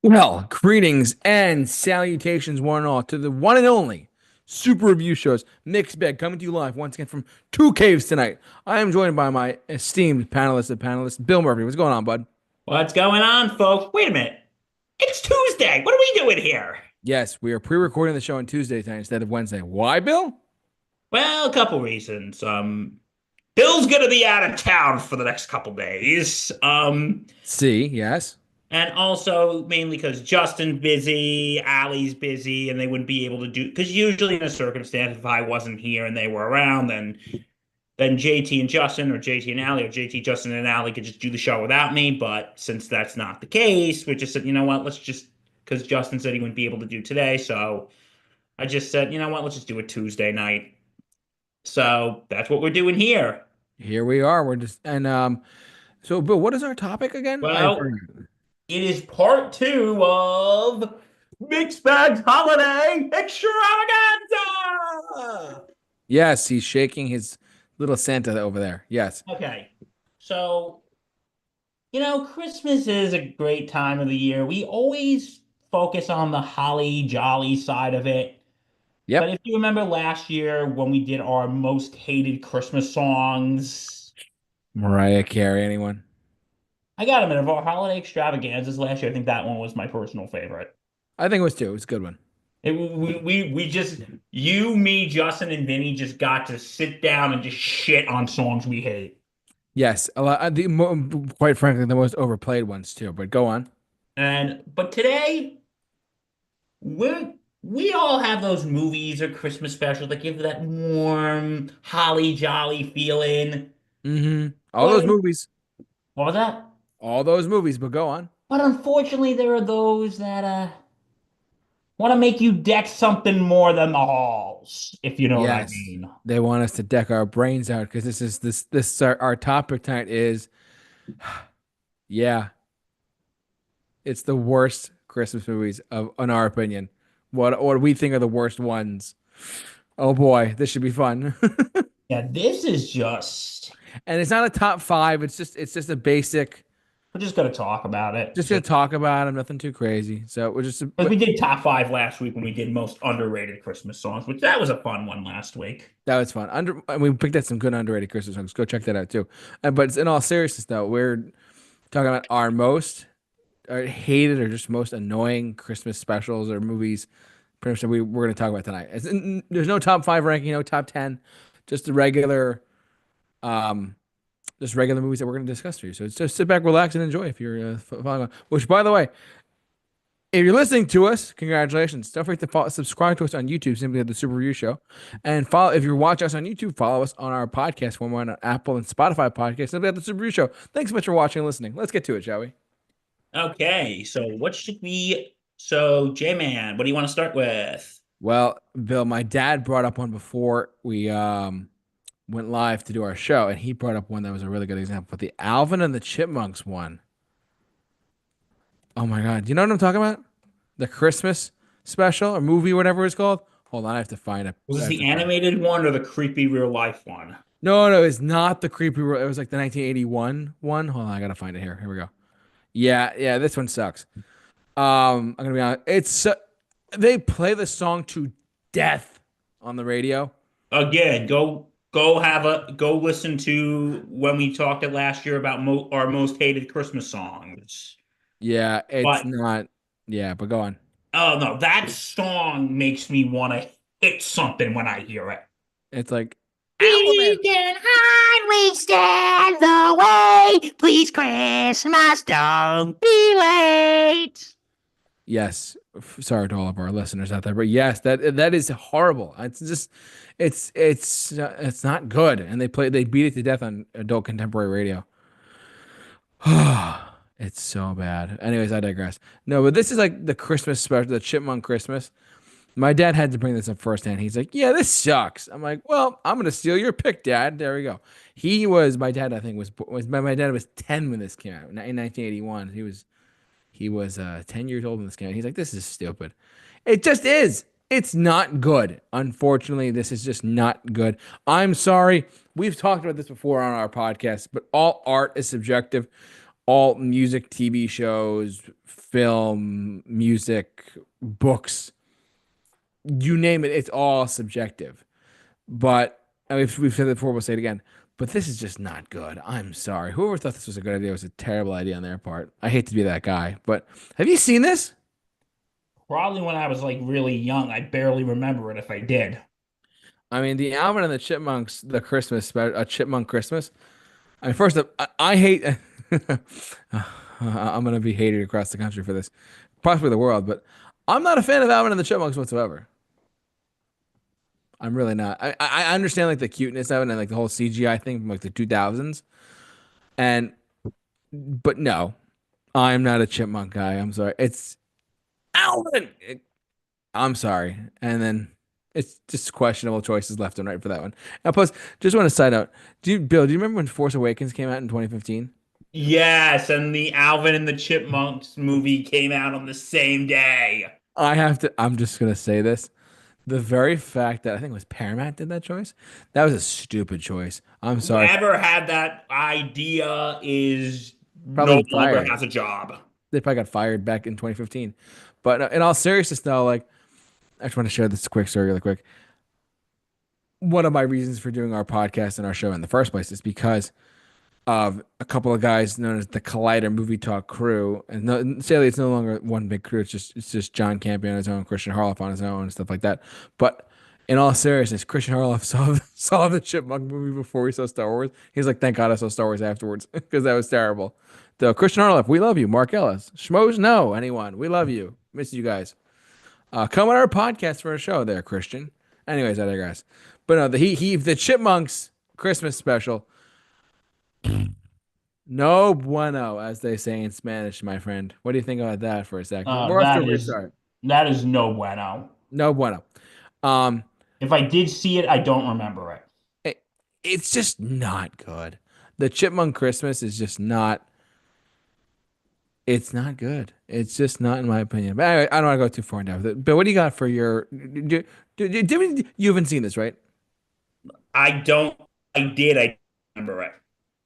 Well, greetings and salutations, one and all, to the one and only Super Review Show's Mixed Bag coming to you live once again from Two Caves tonight. I am joined by my esteemed panelist, Bill Murphy. What's going on, bud? What's going on, folks? Wait a minute. It's Tuesday. What are we doing here? Yes, we are pre-recording the show on Tuesday tonight instead of Wednesday. Why, Bill? Well, a couple reasons. Bill's gonna be out of town for the next couple days. See, yes. And also mainly because Justin's busy, Allie's busy, and they wouldn't be able to do because usually in a circumstance, if I wasn't here and they were around, then JT and Justin or JT and Allie or JT, Justin and Allie could just do the show without me. But since that's not the case, we just said, you know what, let's just because Justin said he wouldn't be able to do today, so I just said, you know what, let's just do it Tuesday night. So that's what we're doing here. Here we are. We're just so Bill, what is our topic again? I Well, forgot. it is part two of Mixed Bags Holiday Extravaganza. Yes, he's shaking his little Santa over there. Yes. Okay, so Christmas is a great time of the year. We always focus on the holly jolly side of it. But Yep. if you remember last year when we did our most hated Christmas songs, Mariah Carey, anyone? I got a minute of our holiday extravaganzas last year. I think that one was my personal favorite. I think it was two. It was a good one. We just you, me, Justin, and Vinny just got to sit down and just shit on songs we hate. Yes, a lot. Quite frankly, the most overplayed ones too. But go on. And but today we all have those movies or Christmas specials that give that warm, holly jolly feeling. All But those movies, what was that? all those movies. But go on. But unfortunately, there are those that want to make you deck something more than the halls, if you know what I Yes, mean. they want us to deck our brains out because this our topic tonight is yeah, it's the worst Christmas movies of in our opinion. What we think are the worst ones. Oh boy, this should be fun. Yeah, this is just And it's not a top five. It's just a basic. we're just gonna talk about it. Just gonna talk about them. Nothing too crazy. So we're just. Because we did top five last week when we did most underrated Christmas songs, which that was a fun one last week. That was fun. We picked out some good underrated Christmas songs. Go check that out too. But in all seriousness, though, we're talking about our most hated or just most annoying Christmas specials or movies. Pretty much that we're going to talk about tonight. There's no top five ranking, no top 10, just the um, regular movies that we're going to discuss for you. So just sit back, relax, and enjoy if you're following on. Which, by the way, if you're listening to us, congratulations. Don't forget to subscribe to us on YouTube, simply at the Super Review Show. And follow if you're watching us on YouTube, follow us on our podcast when we're on Apple and Spotify podcast, simply at the Super Review Show. Thanks so much for watching and listening. Let's get to it, shall we? Okay, so what should we? So, J-Man, what do you want to start with? Well, Bill, my dad brought up one before we went live to do our show, and he brought up one that was a really good example. But the Alvin and the Chipmunks one. Oh my God. Do you know what I'm talking about? The Christmas special or movie, whatever it's called. Hold on, I have to find it. Was I this have the to find it. animated one or the creepy real life one? No, no, it's not the creepy. It was like the 1981 one. Hold on, I gotta find it here. Here we go. Yeah, yeah, this one sucks. I'm gonna be honest. They play the song to death on the radio. Again, go listen to when we talked it last year about our most hated Christmas songs. Yeah, it's But not. Yeah, but go on. oh no, that song makes me want to hit something when I hear it. It's like We Alvin. can hardly stand the way. Please, Christmas, don't be late. Yes, sorry to all of our listeners out there, but yes, that is horrible. It's just, it's not good, and they beat it to death on adult contemporary radio. It's so bad. Anyways, I digress. No, but this is like the Christmas special, the Chipmunk Christmas. My dad had to bring this up firsthand. He's like, "Yeah, this sucks." I'm like, "Well, I'm gonna steal your pick, Dad." There we go. My dad. I think my dad was 10 when this came out in 1981. He was 10 years old when this came out. He's like, "This is stupid." It just is. It's not good. Unfortunately, this is just not good. I'm sorry. We've talked about this before on our podcast, but all art is subjective. alt music, TV shows, film, music, books, you name it, it's all subjective. But I mean, we've said it before, we'll say it again. But this is just not good. I'm sorry. Whoever thought this was a good idea was a terrible idea on their part. I hate to be that guy, but have you seen this? Probably when I was like really young. I barely remember it if I did. I mean, the Alvin and the Chipmunks, the a Chipmunk Christmas. I mean, first up, I hate. I'm gonna be hated across the country for this, possibly the world, but I'm not a fan of Alvin and the Chipmunks whatsoever. I'm really not. I understand like the cuteness of it and like the whole CGI thing from like the 2000s, and but no, I'm not a chipmunk guy. I'm sorry. It's Alvin. I'm sorry. And then it's just questionable choices left and right for that one. And plus, just want to side note. Bill, do you remember when Force Awakens came out in 2015? Yes, and the Alvin and the Chipmunks movie came out on the same day. I'm just gonna say this. The very fact that I think it was Paramount did that choice, that was a stupid choice. I'm sorry. Whoever had that idea is no Probably longer fired. has a job. They probably got fired back in 2015. But in all seriousness, though, like I just want to share this quick story really quick. One of my reasons for doing our podcast and our show in the first place is because of a couple of guys known as the Collider Movie Talk crew. And no, sadly, it's no longer one big crew. It's just John Campea on his own, Christian Harloff on his own, and stuff like that. But in all seriousness, Christian Harloff saw the Chipmunk movie before he saw Star Wars. He's like, "Thank God I saw Star Wars afterwards because that was terrible." So Christian Harloff, we love you. Mark Ellis, Schmoes, no, anyone, we love you. Miss you guys. Come on our podcast for a show there, Christian. Anyways, I digress. But no, the Chipmunks Christmas special. No bueno, as they say in Spanish, my friend. What do you think about that for a second? We're off to a That great is start. that is no bueno. No bueno. Um, If I did see it, I don't remember it. it, it's just not good. The Chipmunk Christmas is just not. It's not good. It's just not, in my opinion. But anyway, I don't want to go too far into it. But what do you got for your? You haven't seen this, right? I don't. I did. I remember it.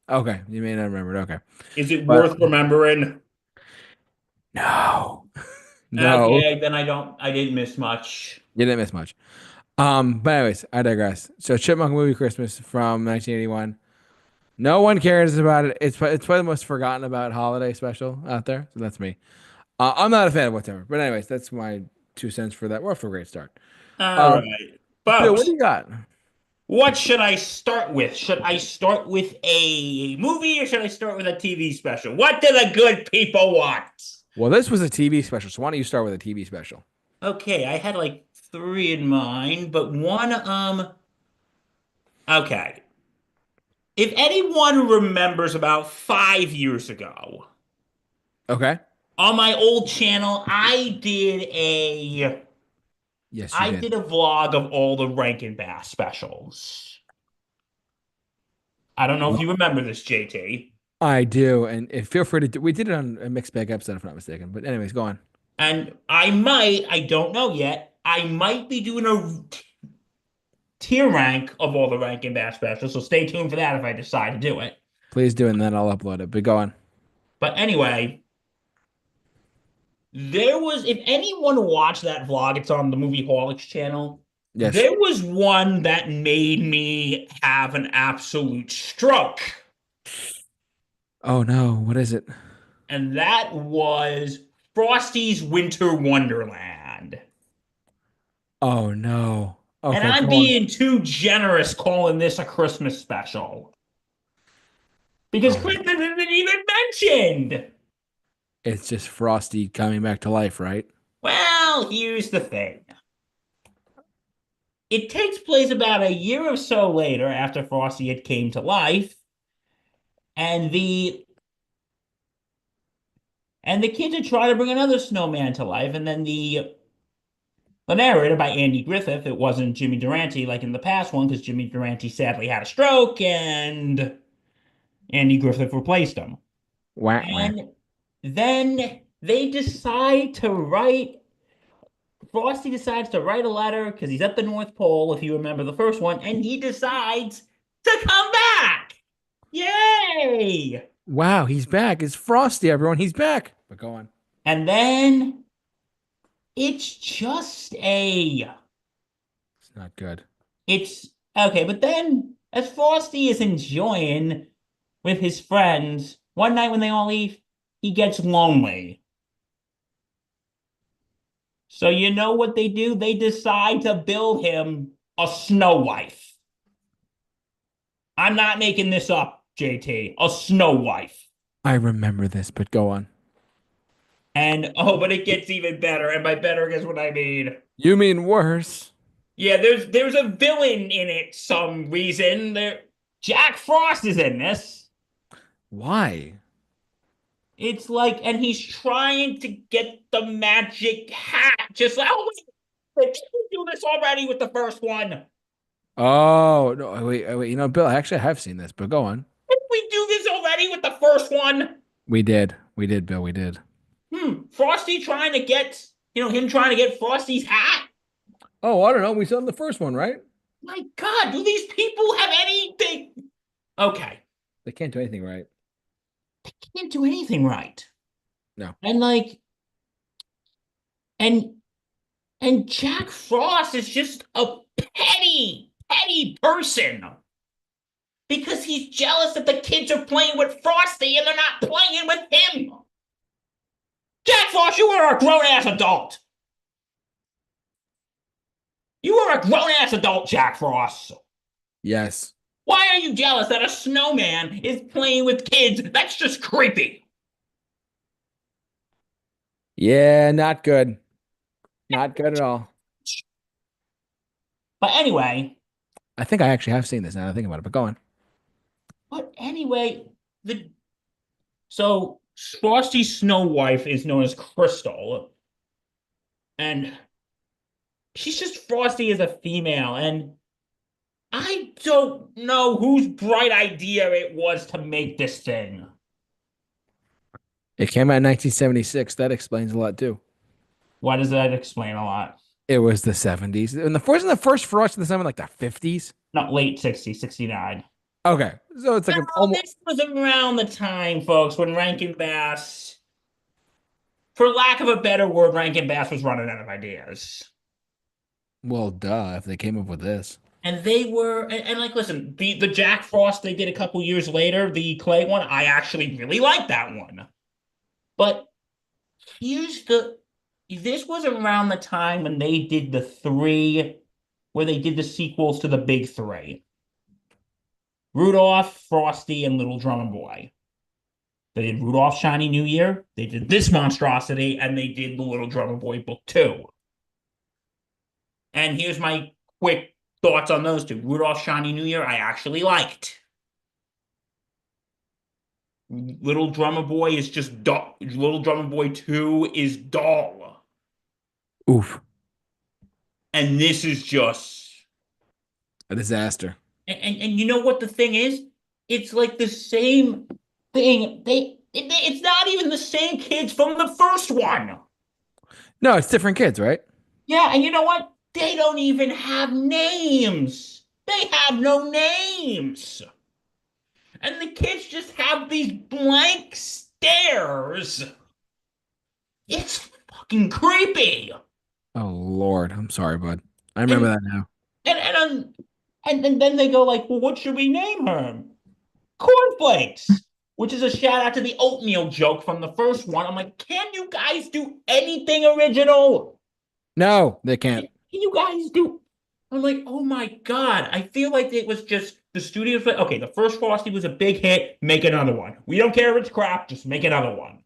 Okay, you may not remember it. Okay, Is it but worth remembering? no, no, Okay, then I don't. I didn't miss much. you didn't miss much. But anyways, I digress. So Chipmunk Movie Christmas from 1981. No one cares about it. It's probably the most forgotten about holiday special out there. So that's me. I'm not a fan of whatever. But anyways, that's my 2 cents for that. We're off to a great start. All Uh, right, Bill, what folks. do you got? What should I start with? Should I start with a movie or should I start with a TV special? What do the good people want? Well, this was a TV special, so why don't you start with a TV special? Okay, I had like three in mind, but one, okay. If anyone remembers about 5 years ago, Okay. on my old channel, Yes, you I did. did a vlog of all the Rankin Bass specials. I don't know if Well, you remember this, JT. I do, and feel free to we did it on a mixed bag episode, if I'm not mistaken. But anyways, go on. And I don't know yet, I might be doing a tier rank of all the Rankin Bass specials, so stay tuned for that if I decide to do it. Please do, and then I'll upload it. But go on. But anyway, if anyone watched that vlog, it's on the Movie Holics channel. Yes. There was one that made me have an absolute stroke, Oh no, what is it? and that was Frosty's Winter Wonderland. Oh no. And Okay, I'm go on. being too generous calling this a Christmas special because Oh, Christmas isn't even mentioned. it's just Frosty coming back to life, right? Well, here's the thing. It takes place about a year or so later after Frosty had came to life, and the kids are trying to bring another snowman to life, and then the narrator by Andy Griffith, it wasn't Jimmy Durante like in the past one, because Jimmy Durante sadly had a stroke and Andy Griffith replaced him. Wah, wah. And then Frosty decides to write a letter because he's at the North Pole, if you remember the first one, and he decides to come back. Yay! Wow, he's back. It's Frosty, everyone. He's back. But go on. And then it's just a It's not good. it's okay, but then as Frosty is enjoying with his friends, one night when they all leave, he gets lonely. So you know what they do? They decide to build him a snow wife. I'm not making this up, JT. A snow wife. I remember this, but go on. And oh, but it gets even better. And by better, guess what I mean? You mean worse? Yeah, there's a villain in it some reason. Jack Frost is in this. Why? It's like, and he's trying to get the magic hat. Just like, oh, wait, did we do this already with the first one? Oh, no, wait. You know, Bill, actually, I have seen this, but go on. Did we do this already with the first one? We did. We did, Bill. We did. Frosty trying to get, him trying to get Frosty's hat. Oh, I don't know. We saw in the first one, right? My God, do these people have anything? Okay, They can't do anything right. can't do anything right. No. And like, and and Jack Frost is just a petty person because he's jealous that the kids are playing with Frosty and they're not playing with him. Jack Frost, you are a grown ass adult. You are a grown ass adult, Jack Frost. Yes. Why are you jealous that a snowman is playing with kids? That's just creepy. Yeah, not good. Not good at all. But anyway, I think I actually have seen this now that I think about it, but go on. the so Frosty's snow wife is known as Crystal, and she's just Frosty as a female, and I don't know whose bright idea it was to make this thing. It came out in 1976. That explains a lot too. Why does that explain a lot? It was the 70s. And the first Frost in the Sun like the 50s. Not late 60s, 69. Okay. So it's like No, an almost this was around the time, folks, when Rankin Bass, for lack of a better word, Rankin Bass was running out of ideas. well, duh, if they came up with this. And they were, and like, listen, the Jack Frost they did a couple years later, the clay one, I actually really liked that one. But here's this was around the time when they did where they did the sequels to the big three. Rudolph, Frosty, and Little Drummer Boy. They did Rudolph Shiny New Year, they did this monstrosity, and they did the Little Drummer Boy book 2. And here's my quick thoughts on those two. Rudolph Shiny New Year, I actually liked. Little Drummer Boy is just dull. Little Drummer Boy 2 is dull. Oof. And this is just A disaster. and you know what the thing is? It's like the same thing. It's not even the same kids from the first one. No, it's different kids, right? Yeah, and you know what? They don't even have names. They have no names. And the kids just have these blank stares. It's fucking creepy. Oh Lord, I'm sorry, bud. I remember And that now. and and um, and then they go like, well, what should we name her? Cornflakes, which is a shout out to the oatmeal joke from the first one. I'm like, can you guys do anything original? No, they can't. Can you guys do? I'm like, oh my God. I feel like it was just the studios. Okay, the first Frosty was a big hit. Make another one. We don't care if it's crap. Just make another one.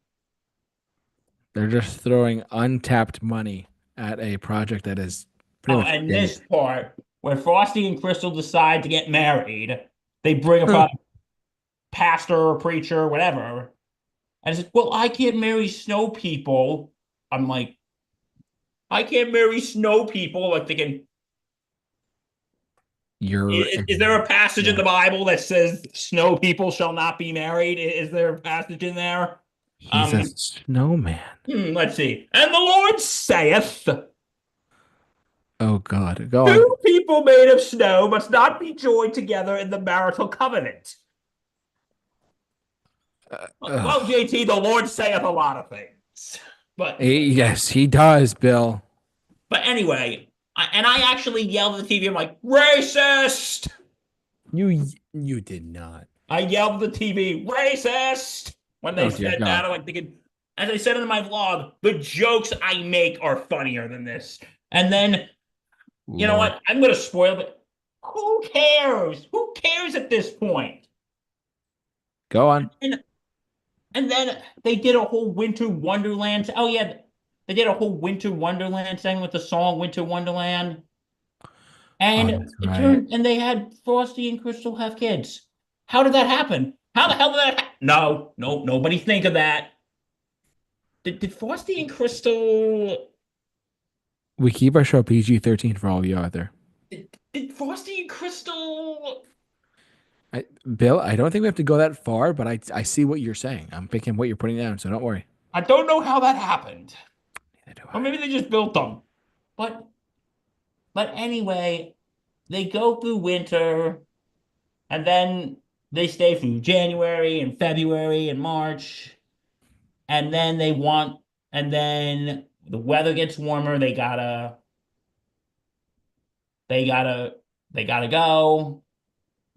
They're just throwing untapped money at a project that is pretty Oh, much and dead. this part where Frosty and Crystal decide to get married, they bring up a pastor or preacher or whatever. And it's like, well, I can't marry snow people. I'm like, I can't marry snow people. Like thinking, You're is there a passage in yeah. the Bible that says snow people shall not be married? Is there a passage in there? He's a snowman. Let's see. And the Lord saith, Oh God, go on. two people made of snow must not be joined together in the marital covenant. Well, Ugh. JT, the Lord saith a lot of things. But Yes, he does, Bill. anyway, I actually yelled at the TV. I'm like, racist! You did not. I yelled at the TV, racist! When they Oh dear said that, God, I'm like thinking, as I said in my vlog, the jokes I make are funnier than this. And then, you know Lord. what? I'm going to spoil it. Who cares? Who cares at this point? Go on. And, and then they did a whole Winter Wonderland. Oh, yeah. They did a whole Winter Wonderland thing with the song Winter Wonderland. Oh, And that's it right. turned, and they had Frosty and Crystal have kids. How did that happen? How the hell did that happen? No, no, nobody think of that. Did Frosty and Crystal, We keep our show PG-13 for all of you out there. did Frosty and Crystal, Bill, I don't think we have to go that far, but I see what you're saying. I'm picking what you're putting down, so don't worry. I don't know how that happened. Neither do Or I. maybe they just built them. But, anyway, they go through winter and then they stay through January and February and March. And then and then the weather gets warmer. They gotta, they gotta go.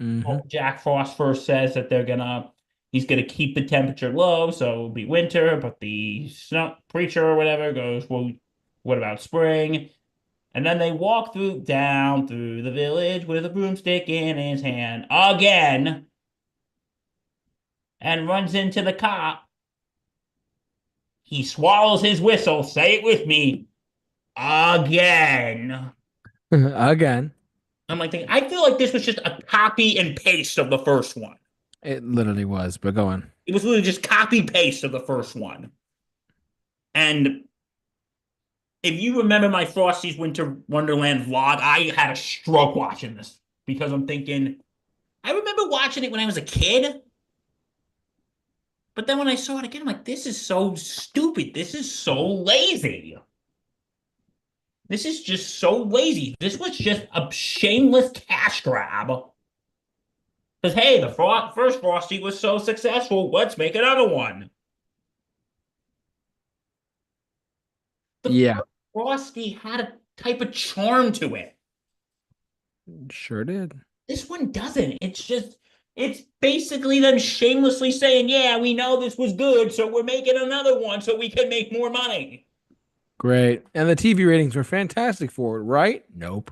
Mm-hmm. Well, Jack Frost first says that he's gonna keep the temperature low, so it'll be winter. But the snow preacher or whatever goes, well, what about spring? And then they walk down through the village with a broomstick in his hand again, and runs into the cop. He swallows his whistle. Say it with me, again. Again, I'm like thinking, I feel like this was just a copy and paste of the first one. it literally was, but go on. It was literally just copy paste of the first one. And if you remember my Frosty's Winter Wonderland vlog, I had a stroke watching this because I'm thinking, I remember watching it when I was a kid, but then when I saw it again, I'm like, this is so stupid. This is so lazy. This is just so lazy. This was just a shameless cash grab. Because, hey, the first Frosty was so successful. Let's make another one. The Yeah, first Frosty had a type of charm to it. sure did. This one doesn't. It's basically them shamelessly saying, yeah, we know this was good, so we're making another one so we can make more money. Great. And the TV ratings were fantastic for it, right? Nope.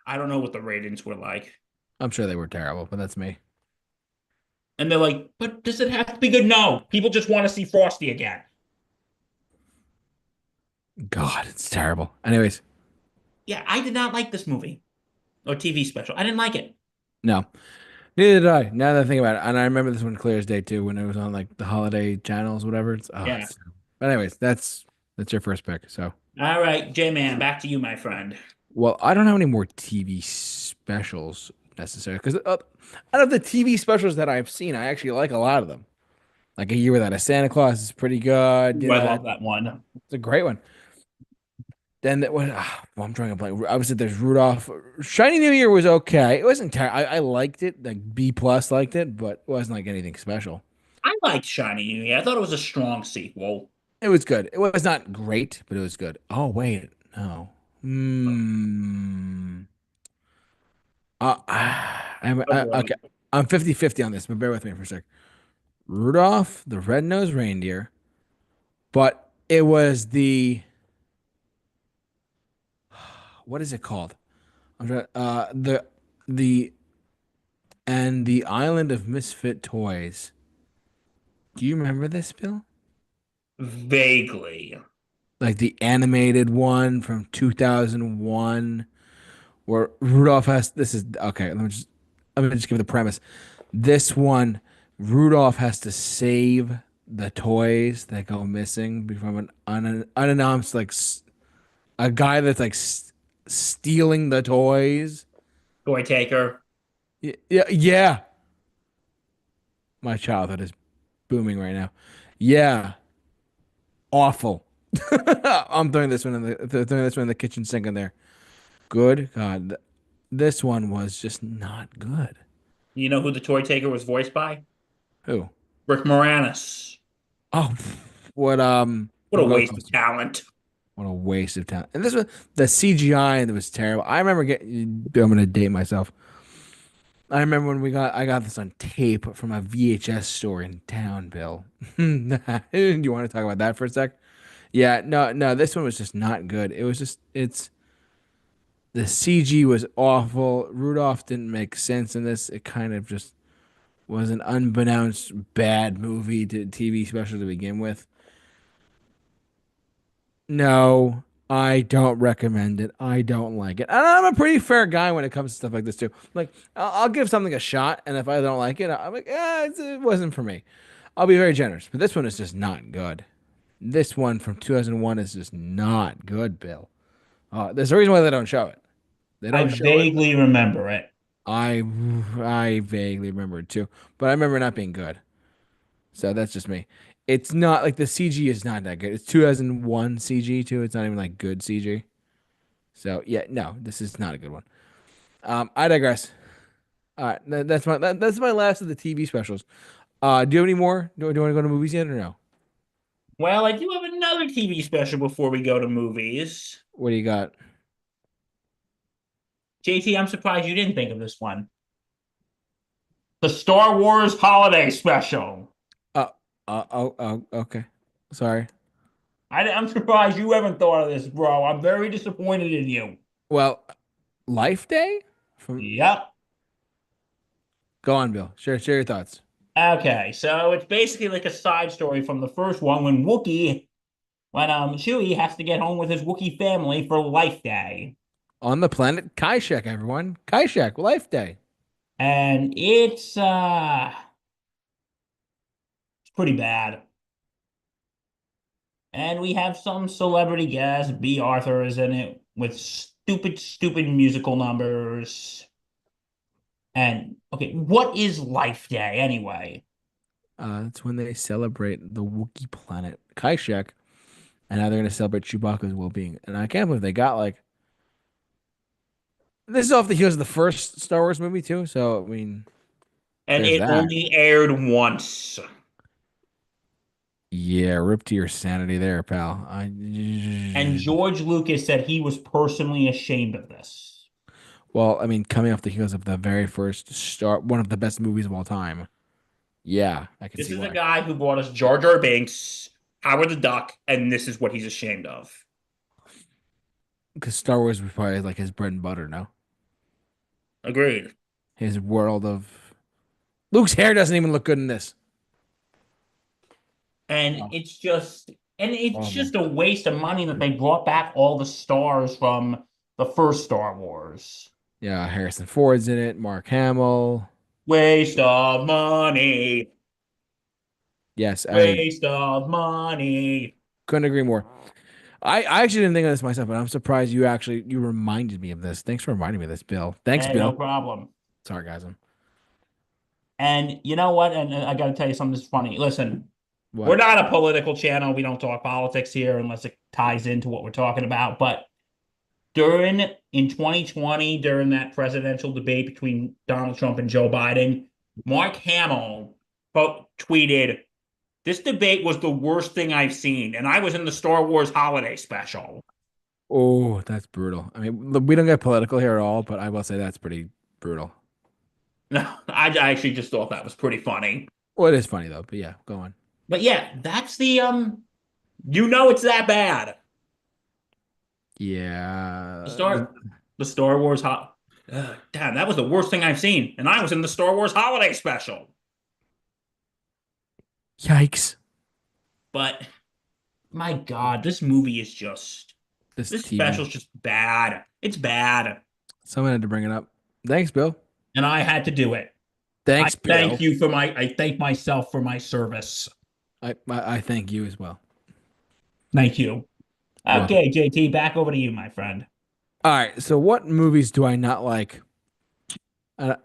I don't know what the ratings were like. I'm sure they were terrible, but that's me. And they're like, but does it have to be good? No. People just want to see Frosty again. God, it's terrible. Anyways, Yeah, I did not like this movie or TV special. I didn't like it. no. Neither did I. Now that I think about it, and I remember this one clear as day too, when it was on like the holiday channels, whatever. Yeah. It's but anyways, that's your first pick. So, All right, J-Man, back to you, my friend. well, I don't have any more TV specials necessarily because out of the TV specials that I've seen, I actually like a lot of them. Like A Year Without a Santa Claus is pretty good. Ooh, You I know, love that one. it's a great one. Then that one, well, I'm drawing a blank. Obviously, there's Rudolph. Shiny New Year was okay. It wasn't terrible. I liked it. Like B plus liked it, but it wasn't like anything special. I liked Shiny New Year. I thought it was a strong sequel. It was good. It was not great, but it was good. Oh wait, no. Okay. I'm 50-50 on this, but bear with me for a sec. Rudolph the Red-Nosed Reindeer, but it was the what is it called? I'm trying. The and the Island of Misfit Toys. Do you remember this, Bill? Vaguely. Like the animated one from 2001, where Rudolph has. This is okay. Let me just give the premise. This one, Rudolph has to save the toys that go missing from an unannounced a guy that's stealing the toys. Toy Taker. Yeah, yeah. My childhood is booming right now. Yeah, awful. I'm throwing this one in the kitchen sink in there. Good God, this one was just not good. You know who the Toy Taker was voiced by? Who? Rick Moranis. Oh, what What a waste of Ghostbusters. talent. What a waste of time. And this was the CGI and it was terrible. I remember getting. I'm gonna date myself. I remember when I got this on tape from a VHS store in town, Bill. Do you want to talk about that for a sec? Yeah, no, this one was just not good. It was just it's the CG was awful. Rudolph didn't make sense in this. It kind of just was an unbeknownst bad movie to TV special to begin with. No, I don't recommend it. I don't like it. And I'm a pretty fair guy when it comes to stuff like this too. Like I'll give something a shot, and if I don't like it, I'm like, it wasn't for me. I'll be very generous, but this one is just not good. This one from 2001 is just not good, Bill. There's a reason why they don't show it. They I don't show it. vaguely remember it. I I vaguely remember it too, but I remember it not being good. So that's just me. It's not like the CG is not that good. It's 2001 CG too. It's not even like good CG. So yeah, no, this is not a good one. I digress. All right, that's my last of the TV specials. Do you have any more? Do you want to go to movies yet or no? Well, I do have another TV special before we go to movies. What do you got? JT, I'm surprised you didn't think of this one. The Star Wars Holiday Special. Uh, okay. Sorry. I'm surprised you haven't thought of this, bro. I'm very disappointed in you. Well, Life Day from Yep. Go on, Bill. Share your thoughts. Okay, so it's basically like a side story from the first one when Chewie has to get home with his Wookiee family for Life Day. On the planet Kaishek, everyone. Kaishek, Life Day. And it's pretty bad. And we have some celebrity guests. B. Arthur is in it with stupid musical numbers. And okay, what is Life Day anyway? That's when they celebrate the Wookiee planet Kaishek, and now they're gonna celebrate Chewbacca's well-being. And I can't believe they got like this is off the heels of the first Star Wars movie too. So I mean, And there's it that. only aired once. Yeah, rip to your sanity there, pal. And George Lucas said he was personally ashamed of this. Well, I mean, coming off the heels of the very first Star, one of the best movies of all time. Yeah, I can This see is a why. guy who brought us Jar Jar Binks, Howard the Duck, and this is what he's ashamed of. Because Star Wars was probably like his bread and butter. No, Agreed. his world of Luke's hair doesn't even look good in this. And Oh, it's horrible. just a waste of money that they brought back all the stars from the first Star Wars. Yeah, Harrison Ford's in it. Mark Hamill. Waste of money. Yes, I Waste of money. couldn't agree more. I actually didn't think of this myself, but I'm surprised you reminded me of this. Thanks for reminding me of this, Bill. Thanks, And no Bill. problem. Sarcasm. And you know what? And I got to tell you something that's funny. Listen, we're What? not a political channel. We don't talk politics here unless it ties into what we're talking about. But during in 2020, during that presidential debate between Donald Trump and Joe Biden, Mark Hamill tweeted, "This debate was the worst thing I've seen, and I was in the Star Wars holiday special." Oh, that's brutal. I mean, look, we don't get political here at all, but I will say that's pretty brutal. No, I actually just thought that was pretty funny. Well, it is funny though, but yeah, go on. But yeah, that's the you know it's that bad. The Yeah. the Star Wars damn, that was the worst thing I've seen, and I was in the Star Wars holiday special. Yikes. But my God, this movie is just This this special TV. is just bad. It's bad, Someone had to bring it up. Thanks, Bill. and I had to do it. Thanks, Bill. I thank myself for my service. I thank you as well. Thank you. You're welcome. Okay, JT, back over to you, my friend. All right. So, what movies do I not like? And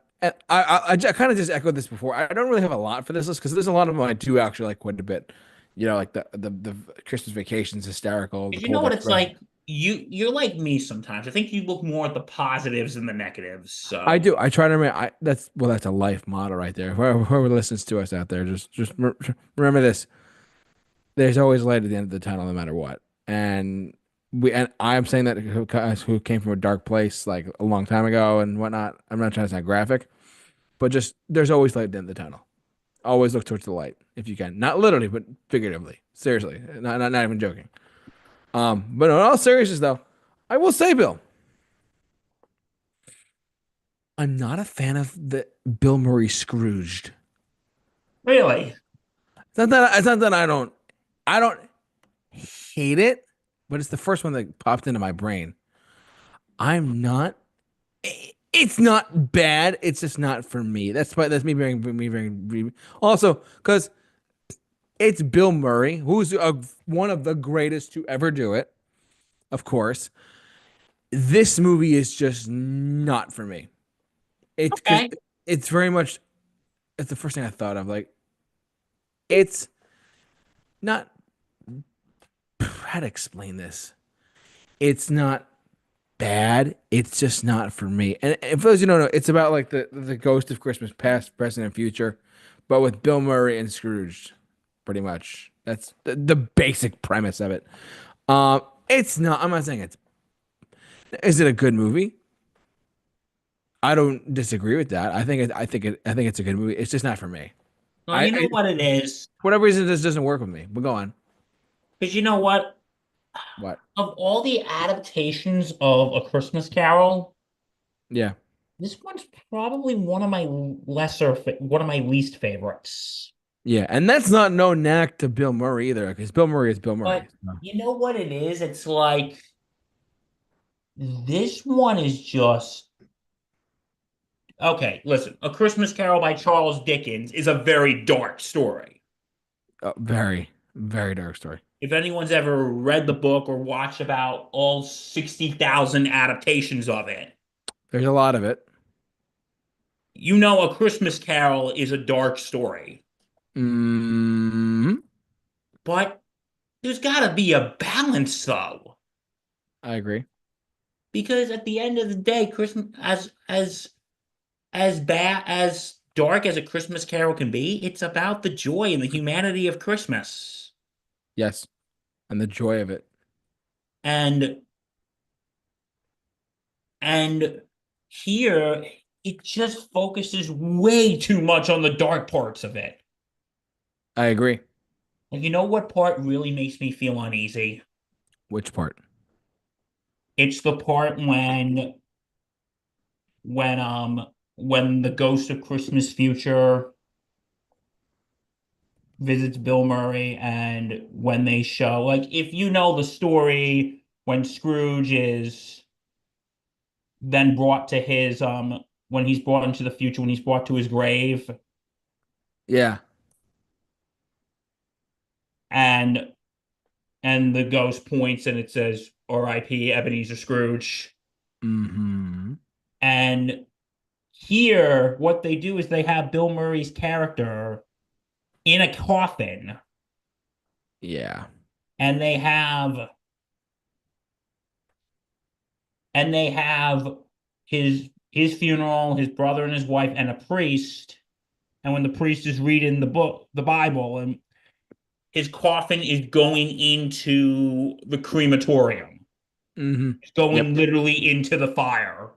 I kind of just echoed this before. I don't really have a lot for this list because there's a lot of them I do actually like quite a bit. You know, like the Christmas Vacation's hysterical. The You know Polar what it's Express. like? you're like me sometimes. I think you look more at the positives than the negatives. I So do. I try to remember. That's a life motto right there. Whoever listens to us out there, just remember this. There's always light at the end of the tunnel, no matter what. And I'm saying that who came from a dark place like a long time ago and whatnot. I'm not trying to sound graphic, but just there's always light at the end of the tunnel. Always look towards the light if you can. Not literally, but figuratively. Seriously, not even joking. But in all seriousness, though, I will say, Bill, I'm not a fan of the Bill Murray Scrooged. really, It's not that I don't hate it, but it's the first one that popped into my brain. I'm not. It's not bad. It's just not for me. That's me. Also, because it's Bill Murray, who's one of the greatest to ever do it. Of course, this movie is just not for me. It's because okay. it's very much. It's the first thing I thought of. Like it's not. How to explain this? It's not bad. It's just not for me. And for those you don't know, it's about like the ghost of Christmas past, present, and future, but with Bill Murray and Scrooge, pretty much. That's the basic premise of it. It's not. I'm not saying it's. Is it a good movie? I don't disagree with that. I think it's a good movie. It's just not for me. Well, I, you know I what it is, for whatever reason this doesn't work with me. But go on. because you know what? What? Of all the adaptations of A Christmas Carol, Yeah. this one's probably one of my least favorites. Yeah, and that's not no knack to Bill Murray either, because Bill Murray is Bill Murray. But you know what it is? It's like this one is just okay. Listen, A Christmas Carol by Charles Dickens is a very dark story. Very, very dark story. If anyone's ever read the book or watched about all 60,000 adaptations of it, There's a lot of it. you know A Christmas Carol is a dark story. Hmm. But there's got to be a balance, though, I agree. because at the end of the day, Christmas, as bad as dark as A Christmas Carol can be, it's about the joy and the humanity of Christmas. Yes, and the joy of it. And and here it just focuses way too much on the dark parts of it. I agree. And you know what part really makes me feel uneasy? Which part? It's the part when the ghost of Christmas future visits Bill Murray, and when they show, like, if you know the story, when Scrooge is then brought to his when he's brought into the future, when he's brought to his grave, Yeah. and and the ghost points and it says R.I.P. Ebenezer Scrooge. Hmm. And here, what they do is they have Bill Murray's character in a coffin, Yeah. and they have his funeral, his brother and his wife, and a priest. And when the priest is reading the book, the Bible, and his coffin is going into the crematorium. Hmm. It's Yep. going literally into the fire.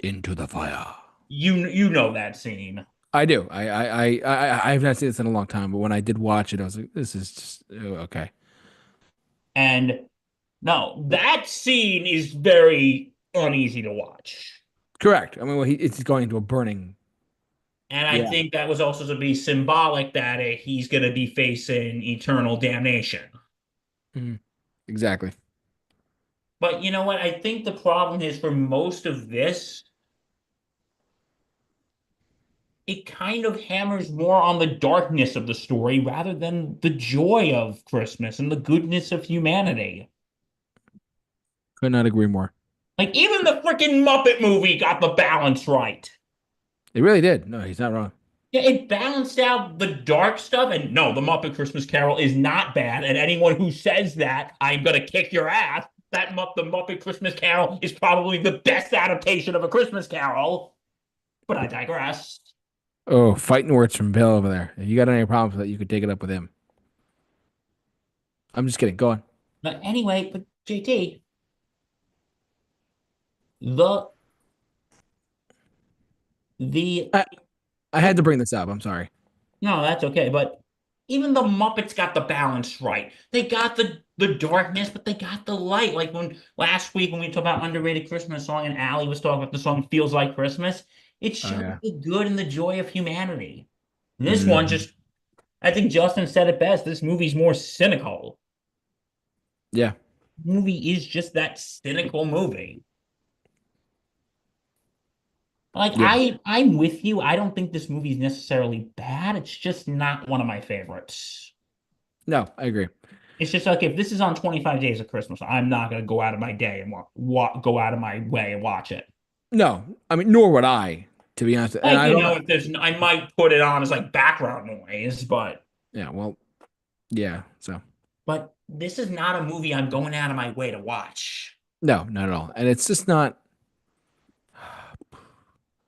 Into the fire. You know that scene. I do. I have not seen this in a long time, but when I did watch it, I was like, this is just okay. And no, that scene is very uneasy to watch. Correct. I mean, well, it's going into a burning. And I Yeah. think that was also to be symbolic that he's going to be facing eternal damnation. Mhm. Exactly. But you know what? I think the problem is for most of this, it kind of hammers more on the darkness of the story rather than the joy of Christmas and the goodness of humanity. Could not agree more. Like, even the freaking Muppet movie got the balance right. It really did. No, he's not wrong. Yeah, it balanced out the dark stuff. And no, the Muppet Christmas Carol is not bad. And anyone who says that, I'm going to kick your ass. the Muppet Christmas Carol is probably the best adaptation of a Christmas Carol. But I digress. Oh, fighting words from Bill over there. If you got any problems with that, you could take it up with him. I'm just kidding. Go on. But anyway, but JT, the the I, I had to bring this up. I'm sorry. no, that's okay. But even the Muppets got the balance right. They got the darkness, but they got the light. Like when last week when we talked about underrated Christmas song, and Allie was talking about the song "Feels Like Christmas," it Oh showed yeah. the good and the joy of humanity. And this one Hmm. just, I think Justin said it best. This movie's more cynical. Yeah. Movie is just that cynical movie. Like Yeah. I'm with you. I don't think this movie is necessarily bad. It's just not one of my favorites. No, I agree. It's just like if this is on 25 Days of Christmas, I'm not gonna go out of my day and go out of my way and watch it. No, I mean, nor would I, to be honest. And Like, I don't. if there's, I might put it on as like background noise, Yeah. Well. Yeah. So but this is not a movie I'm going out of my way to watch. no, not at all. And it's just not.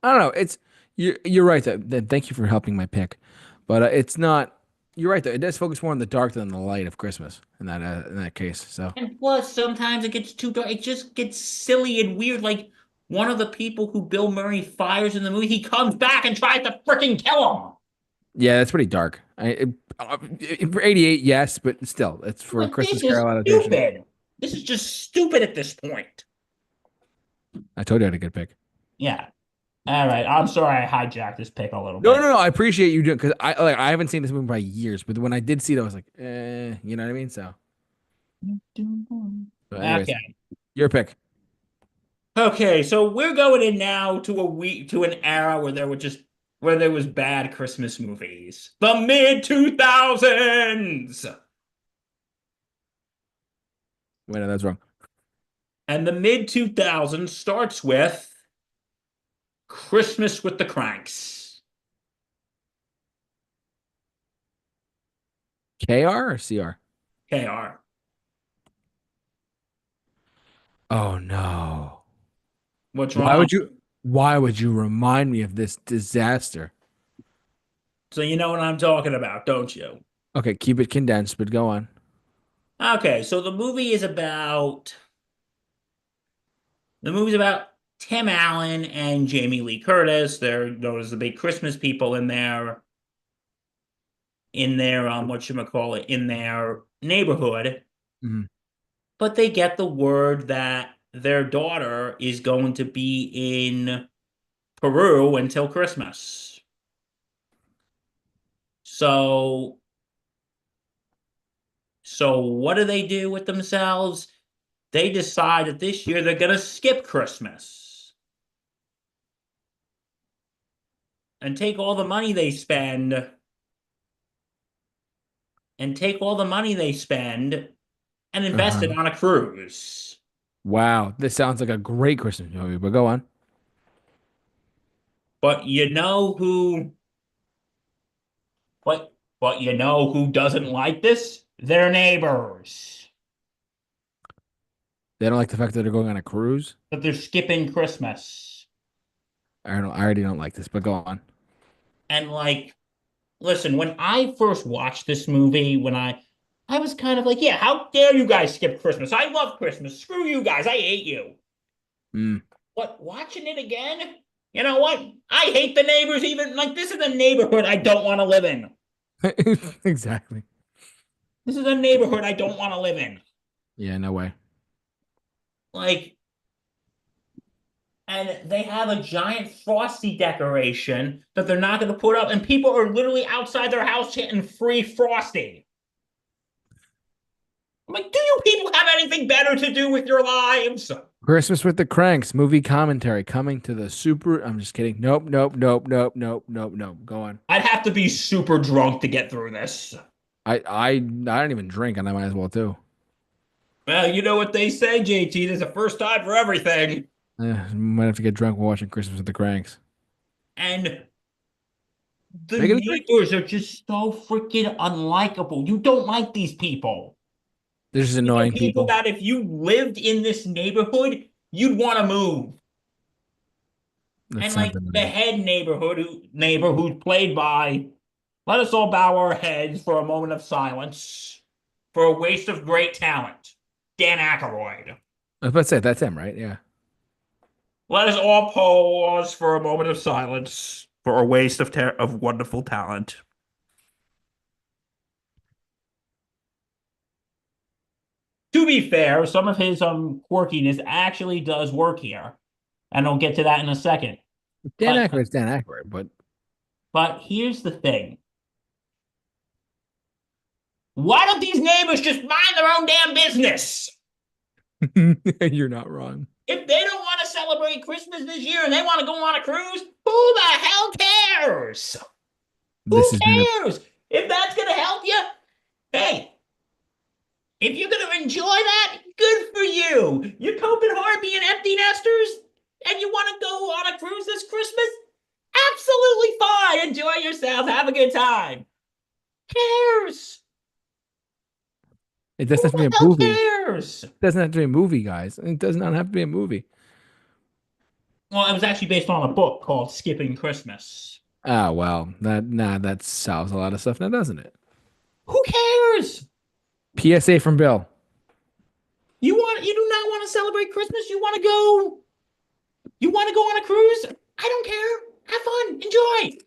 I don't know. It's you're right. That thank you for helping my pick, but it's not. You're right though. It does focus more on the dark than the light of Christmas in that case. So And plus, sometimes it gets too dark. It just gets silly and weird. Like one of the people who Bill Murray fires in the movie, he comes back and tries to freaking kill him. yeah, that's pretty dark. For '88, yes, but still, it's I'm for a like, Christmas this is Carol adaptation. stupid. This is just stupid at this point. I told you I had a good pick. Yeah. All right. I'm sorry I hijacked this pick a little No, no, bit. no. I appreciate you doing because I haven't seen this movie by years, but when I did see it, I was like, you know what I mean. So anyways, Okay. your pick. Okay, so we're going in now to an era where there was bad Christmas movies. The mid 2000s. Wait, no, that's wrong. And the mid 2000s starts with Christmas with the Cranks. KR or CR? KR. Oh no. What's Why wrong? would you why would you remind me of this disaster? So you know what I'm talking about, don't you? Okay, keep it condensed, but go on. Okay, so the movie's about Tim Allen and Jamie Lee Curtis. They're known as the big Christmas people in their whatchamacallit, in their neighborhood, Mhm. but they get the word that their daughter is going to be in Peru until Christmas. So so what do they do with themselves? They decide that this year they're gonna skip Christmas and take all the money they spend and invest it Uh-huh. on a cruise. Wow, this sounds like a great Christmas movie, but go on. But you know who but you know who doesn't like this? Their neighbors. They don't like the fact that they're going on a cruise. That they're skipping Christmas. I already don't like this, but go on. And like, listen, when I first watched this movie, I was kind of like, yeah, how dare you guys skip Christmas? I love Christmas. Screw you guys. I hate you. Mm. But watching it again, you know what? I hate the neighbors even like this is a neighborhood I don't want to live in. Exactly. This is a neighborhood I don't want to live in. Yeah, no way. Like, and they have a giant frosty decoration that they're not going to put up, and people are literally outside their house getting free frosty. I'm like, do you people have anything better to do with your lives? Christmas with the Cranks movie commentary coming to the super. I'm just kidding. Nope, nope, nope, nope, nope, nope, nope. Go on. I'd have to be super drunk to get through this. I don't even drink, and I might as well too. Well, you know what they say, JT. There's a first time for everything. Might have to get drunk while watching Christmas with the Cranks. And the Make it a drink. neighbors are just so freaking unlikable. You don't like these people. There's just These are annoying people people. that if you lived in this neighborhood, you'd want to move. That And sounds like the annoying. head neighbor who's played by, let us all bow our heads for a moment of silence for a waste of great talent, Dan Aykroyd. I was about to say that's him, right? Yeah. Let us all pause for a moment of silence for a waste of wonderful talent. To be fair, some of his quirkiness actually does work here, and I'll get to that in a second. Dan But Aykroyd's Dan Aykroyd, but but here's the thing: why don't these neighbors just mind their own damn business? you're not wrong. If they don't want to celebrate Christmas this year and they want to go on a cruise, who the hell cares? This Who has been a cares? If that's going to help you, hey, if you're going to enjoy that, good for you. You're coping hard being empty nesters and you want to go on a cruise this Christmas? Absolutely fine. Enjoy yourself. Have a good time. Who cares? it Who doesn't have to be the a hell movie. cares? It doesn't have to be a movie, guys. It does not have to be a movie. Well, it was actually based on a book called Skipping Christmas. Ah, well, that solves a lot of stuff now, doesn't it? Who cares? PSA from Bill. You do not want to celebrate Christmas? You want to go on a cruise? I don't care. Have fun. Enjoy.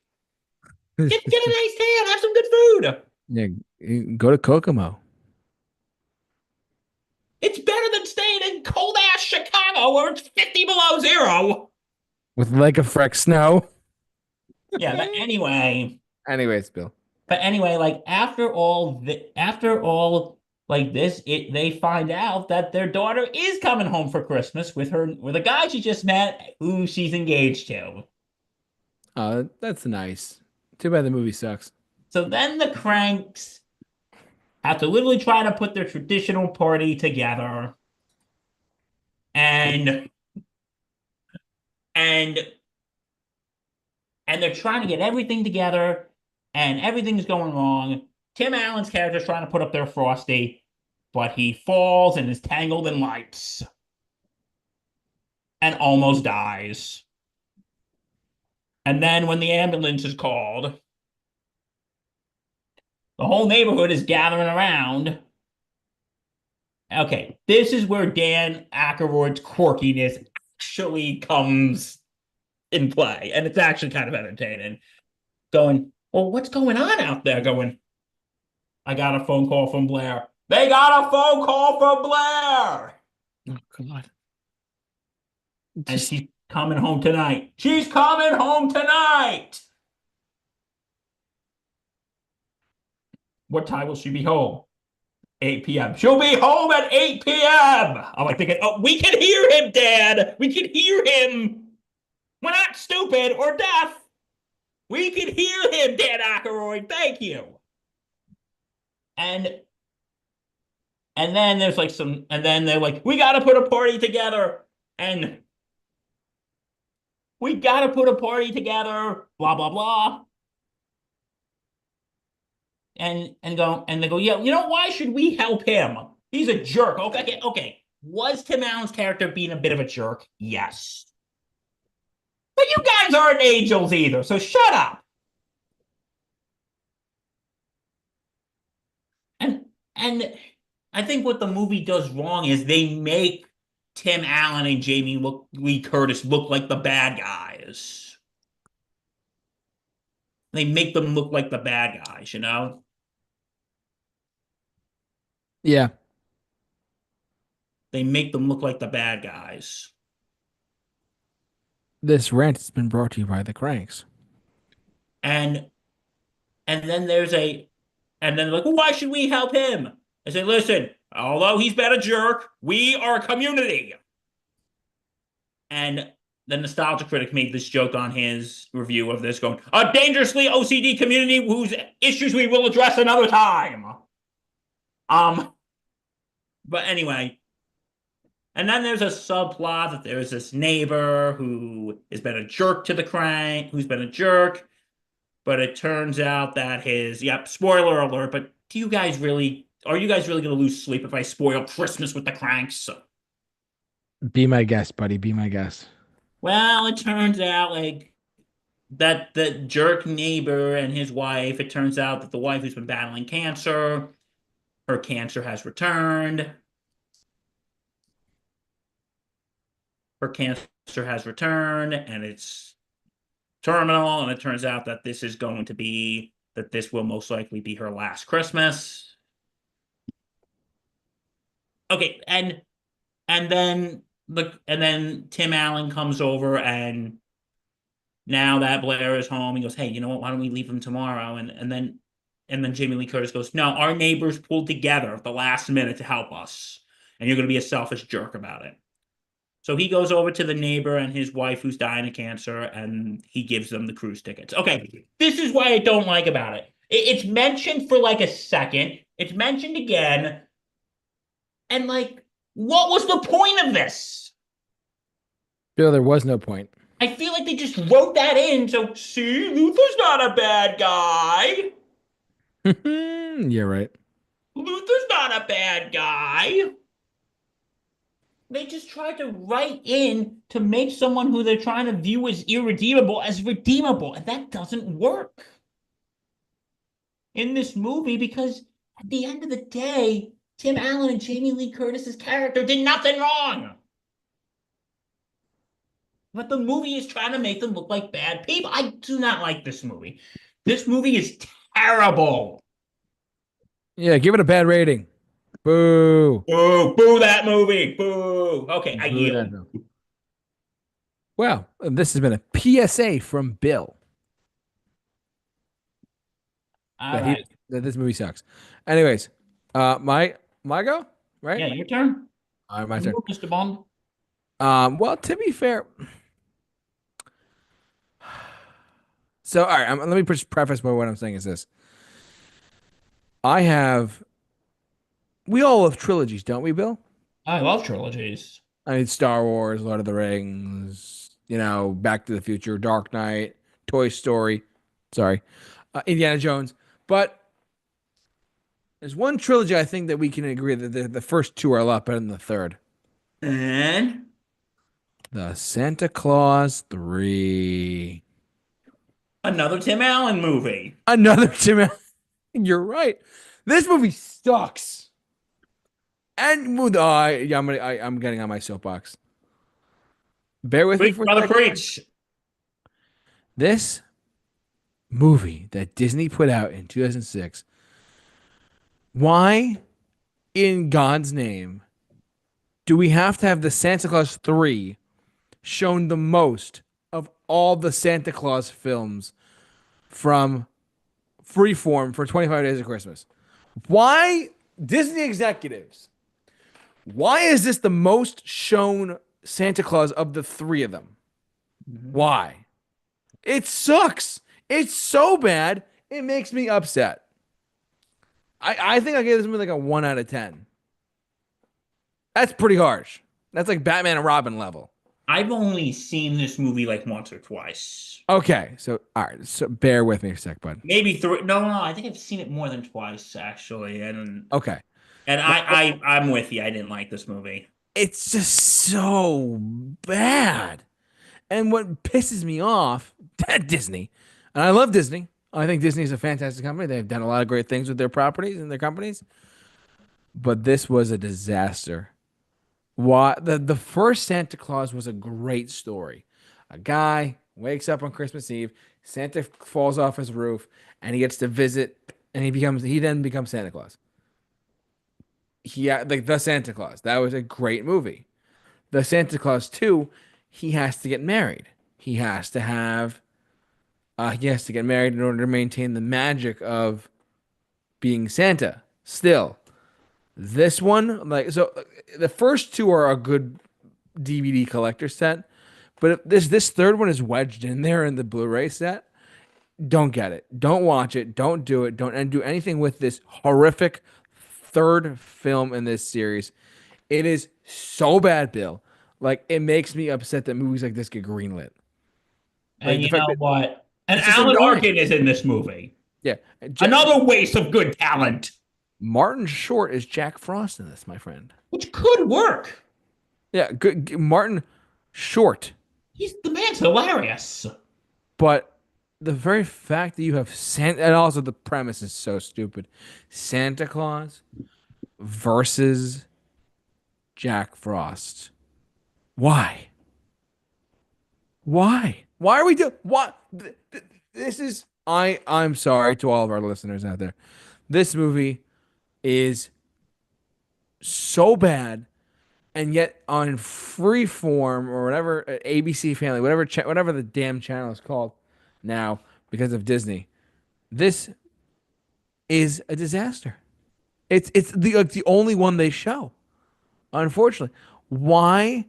Get a nice tan. Have some good food. Yeah, go to Kokomo It's better than staying in cold ass Chicago where it's 50 below zero. with like a freck snow. Yeah, Anyways, Bill. but anyway, like after all like this, they find out that their daughter is coming home for Christmas with a guy she just met who she's engaged to. That's nice. Too bad the movie sucks. So then the cranks have to literally try to put their traditional party together and and and they're trying to get everything together and everything's going wrong. Tim Allen's character is trying to put up their frosty, but he falls and is tangled in lights and almost dies. And then when the ambulance is called, the whole neighborhood is gathering around. Okay, this is where Dan Aykroyd's quirkiness actually comes in play, and it's actually kind of entertaining. Going, well, what's going on out there? Going, I got a phone call from Blair. They got a phone call from Blair, Oh God. and Just she's coming home tonight. She's coming home tonight. What time will she be home? 8 p.m. She'll be home at 8 p.m. I'm like thinking, oh, we can hear him, Dad. We can hear him. We're not stupid or deaf. We can hear him, Dan Aykroyd. Thank you. And and then there's like and then they're like, we got to put a party together, and we got to put a party together. Blah blah blah. And they go, yeah, why should we help him? He's a jerk. Okay. Was Tim Allen's character being a bit of a jerk? Yes. But you guys aren't angels either, so shut up. And I think what the movie does wrong is they make Tim Allen and Jamie Lee Curtis look like the bad guys. They make them look like the bad guys. yeah. They make them look like the bad guys. This rant has been brought to you by the Cranks. And and then there's a and then like, well, why should we help him? I say, listen, although he's been a jerk, we are a community. And the nostalgia critic made this joke on his review of this, going, a dangerously OCD community whose issues we will address another time. But anyway, and then there's a subplot that there's this neighbor who has been a jerk to the crank, who's been a jerk, but it turns out that spoiler alert, but do you guys really are you guys really going to lose sleep if I spoil Christmas with the Cranks? Be my guest, buddy. Be my guest. Well, it turns out like that the jerk neighbor and his wife, it turns out that the wife who's been battling cancer, her cancer has returned. Her cancer has returned and it's terminal. And it turns out that this will most likely be her last Christmas. Okay, and then Tim Allen comes over and now that Blair is home, he goes, "Hey, you know what? Why don't we leave him tomorrow?" And then Jamie Lee Curtis goes, "No, our neighbors pulled together at the last minute to help us, and you're going to be a selfish jerk about it." So he goes over to the neighbor and his wife who's dying of cancer, and he gives them the cruise tickets. Okay, this is what I don't like about it. It's mentioned for like a second. It's mentioned again, and like, what was the point of this? Bill, there was no point. I feel like they just wrote that in. So, see, Luther's not a bad guy. Yeah, right. Luther's not a bad guy. They just tried to write in to make someone who they're trying to view as irredeemable as redeemable. And that doesn't work in this movie because at the end of the day, Tim Allen and Jamie Lee Curtis's character did nothing wrong. But the movie is trying to make them look like bad people. I do not like this movie. This movie is terrible. Yeah, give it a bad rating. Boo. Boo, boo that movie. Boo. Okay, I Boo that yield. film. Well, this has been a PSA from Bill All that he right. that this movie sucks. Anyways, my go, right? Yeah, your turn. All right, my You turn. move, Mr. Bond. Well, to be fair, so all right, let me just preface by what I'm saying is this. I have we all have trilogies, don't we, Bill? I love trilogies. I mean, Star Wars, Lord of the Rings, Back to the Future, Dark Knight, Toy Story, sorry, Indiana Jones. But there's one trilogy I think that we can agree that the first two are a lot better than the third. And The Santa Claus 3. another Tim Allen movie. Another Tim Allen. You're right. This movie sucks. And yeah, I'm getting on my soapbox. Bear with me Preach, for a brother, second. preach. This movie that Disney put out in 2006. Why, in God's name, do we have to have the Santa Claus 3 shown the most of all the Santa Claus films from Freeform for 25 Days of Christmas? Why, Disney executives, why is this the most shown Santa Claus of the three of them? Why? It sucks. It's so bad. It makes me upset. I think I gave this movie like a 1 out of 10. That's pretty harsh. That's like Batman and Robin level. I've only seen this movie like once or twice. Okay, so all right, so bear with me for a sec, bud. Maybe three. No, no, I think I've seen it more than twice, actually. And Okay, and I'm with you. I didn't like this movie. it's just so bad. And what pisses me off, that Disney, and I love Disney. I think Disney is a fantastic company. They've done a lot of great things with their properties and their companies. But this was a disaster. Why the first Santa Claus was a great story. A guy wakes up on Christmas Eve, Santa falls off his roof, and he gets to visit, and he then becomes Santa Claus. Like the Santa Claus. That was a great movie. The Santa Claus 2, he has to get married. He has to get married in order to maintain the magic of being Santa. Still, this one, the first two are a good DVD collector set, but if this third one is wedged in there in the Blu-ray set. Don't get it. Don't watch it. Don't do it. Don't do anything with this horrific third film in this series. It is so bad, Bill. Like it makes me upset that movies like this get greenlit. Like And the you fact know that what? And it's just Alan annoying. Arkin is in this movie. Yeah, Another waste of good talent. Martin Short is Jack Frost in this, my friend. which could work. Yeah, good. Martin Short. He's the man's hilarious. But the very fact that you have Santa, and also the premise is so stupid. Santa Claus versus Jack Frost. Why? Why? Why are we doing what? This is I'm sorry to all of our listeners out there. This movie is so bad, and yet on Freeform or whatever ABC Family, whatever the damn channel is called now because of Disney, this is a disaster. It's the like the only one they show. Unfortunately, why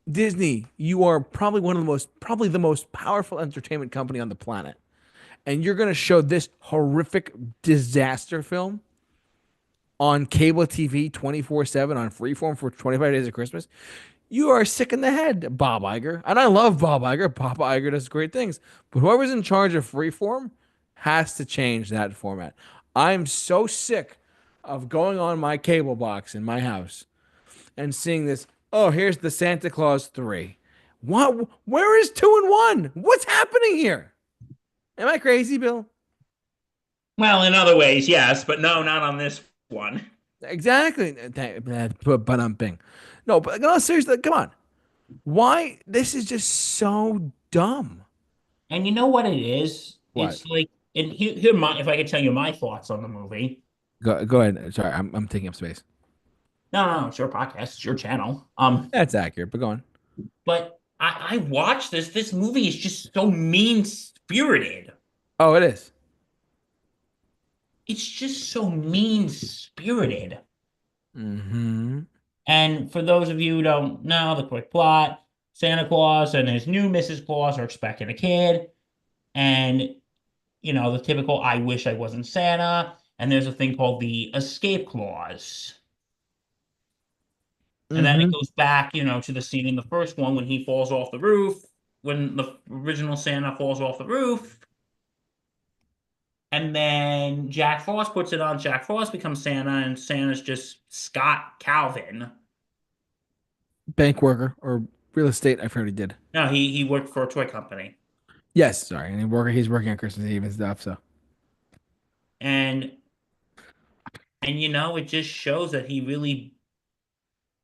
Disney? You are probably one of the most probably the most powerful entertainment company on the planet, and you're going to show this horrific disaster film on cable TV 24/7 on Freeform for 25 days of Christmas. You are sick in the head, Bob Iger. And I love Bob Iger. Bob Iger does great things. But whoever's in charge of Freeform has to change that format. I'm so sick of going on my cable box in my house and seeing this. Oh, here's the Santa Claus 3. What? Where is 2 and 1? What's happening here? Am I crazy, Bill? Well, in other ways, yes, but no, not on this one. Exactly. But I'm bing. No, but no, seriously, come on. Why? This is just so dumb. And you know what it is? What? It's like, and here my if I could tell you my thoughts on the movie. Go ahead. Sorry, I'm taking up space. No, no, no, it's your podcast, it's your channel. That's accurate, but go on. But I watched this. This movie is just so mean spirited. Oh, it is. It's just so mean spirited. Mm-hmm. And for those of you who don't know the quick plot, Santa Claus and his new Mrs. Claus are expecting a kid. And, the typical I wish I wasn't Santa. And there's a thing called the escape clause. And then it Mm-hmm. goes back, to the scene in the first one when he falls off the roof, when the original Santa falls off the roof. And then Jack Frost puts it on. Jack Frost becomes Santa, and Santa's just Scott Calvin. Bank worker or real estate. I've heard he did. No, he worked for a toy company. Yes, sorry. And he's working on Christmas Eve and stuff. So And it just shows that he really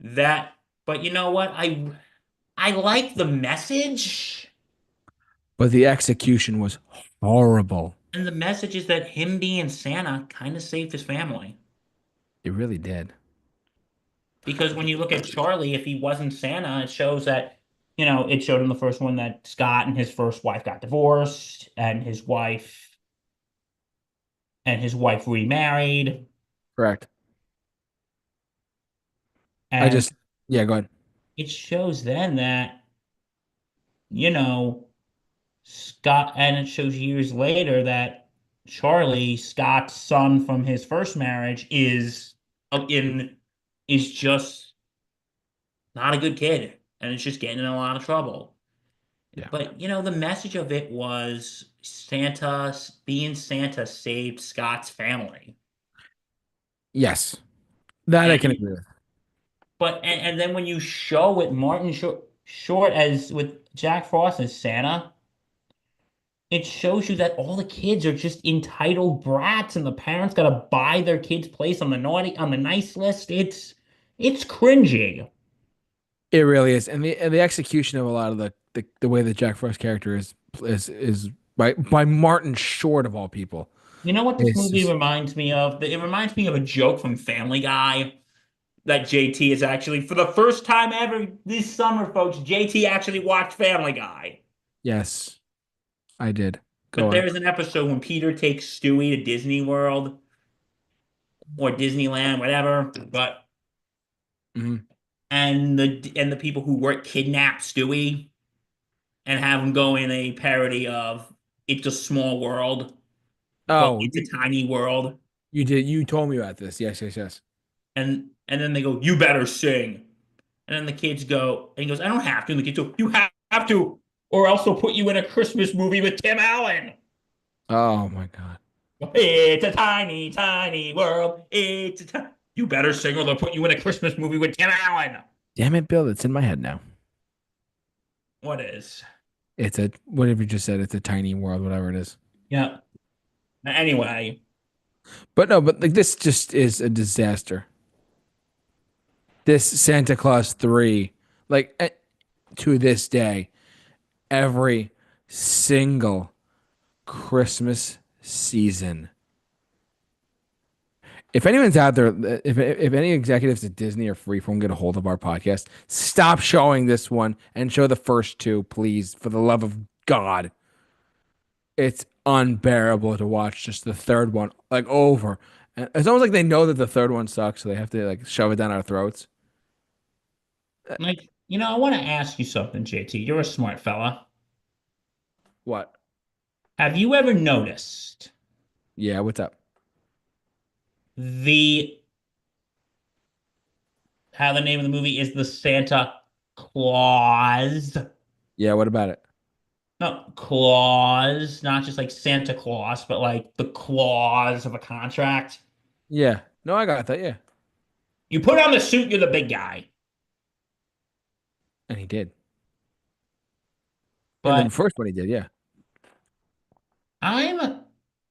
that but you know what? I like the message. but the execution was horrible. And the message is that him being Santa kind of saved his family. It really did. Because when you look at Charlie, if he wasn't Santa, it shows that, it showed in the first one that Scott and his first wife got divorced, and his wife remarried. Correct. I And just yeah, go ahead. it shows then that, you know, Scott, and it shows years later that Charlie, Scott's son from his first marriage, is just not a good kid, and it's just getting in a lot of trouble. Yeah. But the message of it was Santa being Santa saved Scott's family. Yes. That I can And agree with. and then when you show it Martin Short as with Jack Frost as Santa, it shows you that all the kids are just entitled brats and the parents got to buy their kids place on the nice list. It's cringy. It really is. And the execution of a lot of the way that Jack Frost character is by Martin Short of all people. You know what this It's movie just reminds me of? It reminds me of a joke from Family Guy that JT is actually, for the first time ever this summer, folks, JT actually watched Family Guy. yes, I did. Go But on. there's an episode when Peter takes Stewie to Disney World or Disneyland, whatever. But Mhm. and the people who work kidnap Stewie and have him go in a parody of "It's a Small World," called Oh, "It's a Tiny World," you did. You told me about this. Yes, yes, yes. and then they go, "You better sing," and then the kids go, and he goes, "I don't have to," and the kids go, "You have to, or else they'll put you in a Christmas movie with Tim Allen." Oh my God. It's a tiny, tiny world. You better sing or they'll put you in a Christmas movie with Tim Allen. Damn it, Bill, it's in my head now. What is? It's a whatever you just said. It's a tiny world, whatever it is. Yeah. Anyway, But no, but like this just is a disaster. This Santa Claus 3, like to this day, every single Christmas season. If anyone's out there, if any executives at Disney or Freeform get a hold of our podcast, stop showing this one and show the first two, please, for the love of God. It's unbearable to watch just the third one like over. And it's almost like they know that the third one sucks, so they have to like shove it down our throats. I want to ask you something, JT. You're a smart fella. What? Have you ever noticed Yeah, what's up? the how the name of the movie is the Santa Claus? Yeah, what about it? Not clause, not just like Santa Claus, but like the clause of a contract. Yeah. No, I got that. Yeah. You put on the suit, you're the big guy. And he did. And then But the first one he did, yeah. I'm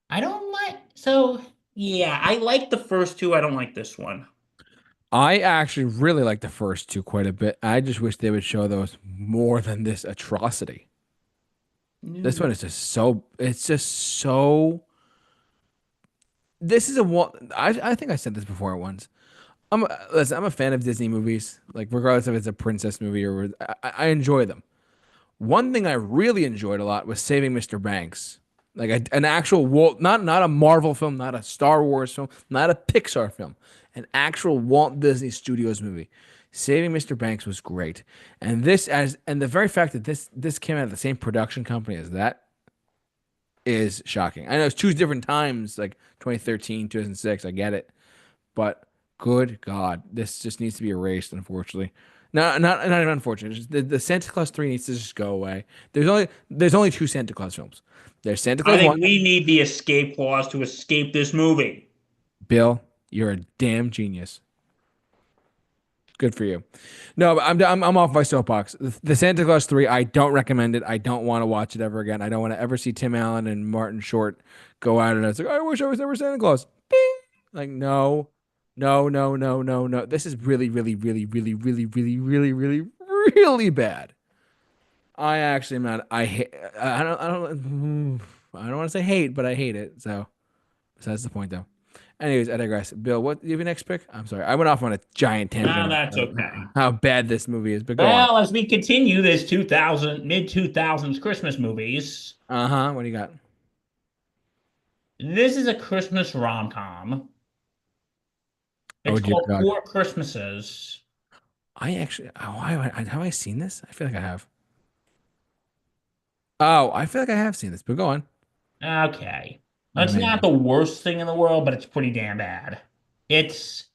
I don't like so yeah, I like the first two. I don't like this one. I actually really like the first two quite a bit. I just wish they would show those more than this atrocity. This No. one is just so, it's just so, this is a one, I think I said this before once. Listen, I'm a fan of Disney movies, like regardless if it's a princess movie or, I enjoy them. One thing I really enjoyed a lot was Saving Mr. Banks. Like an actual Walt, not a Marvel film, not a Star Wars film, not a Pixar film, an actual Walt Disney Studios movie. Saving Mr. Banks was great, and the very fact that this came out of the same production company as that is shocking. I know it's two different times, like 2013, 2006. I get it, but good God, this just needs to be erased, unfortunately. Not even unfortunately. The Santa Claus 3 needs to just go away. There's only two Santa Claus films. There's Santa I Claus 1. think we need the escape clause to escape this movie. Bill, you're a damn genius. Good for you. No, but I'm off my soapbox. The Santa Claus 3, I don't recommend it. I don't want to watch it ever again. I don't want to ever see Tim Allen and Martin Short go at it. It's like, I wish I was never Santa Claus. Bing. Like, no, no, no, no, no, no. This is really, really, really, really, really, really, really, really, really bad. I actually am not. I don't want to say hate, but I hate it. So that's the point, though. Anyways, I digress. Bill, what do you have your next pick? I'm sorry, I went off on a giant No, tangent that's of okay. how bad this movie is. But go on. Well, as we continue this 2000 mid 2000s Christmas movies, Uh huh. What do you got? this is a Christmas rom-com. Oh It's dear called God. Four Christmases. I actually. Oh, have I seen this? I feel like I have. Oh, I feel like I have seen this. But go on. Okay. I It's may not have. the worst thing in the world, but it's pretty damn bad. It's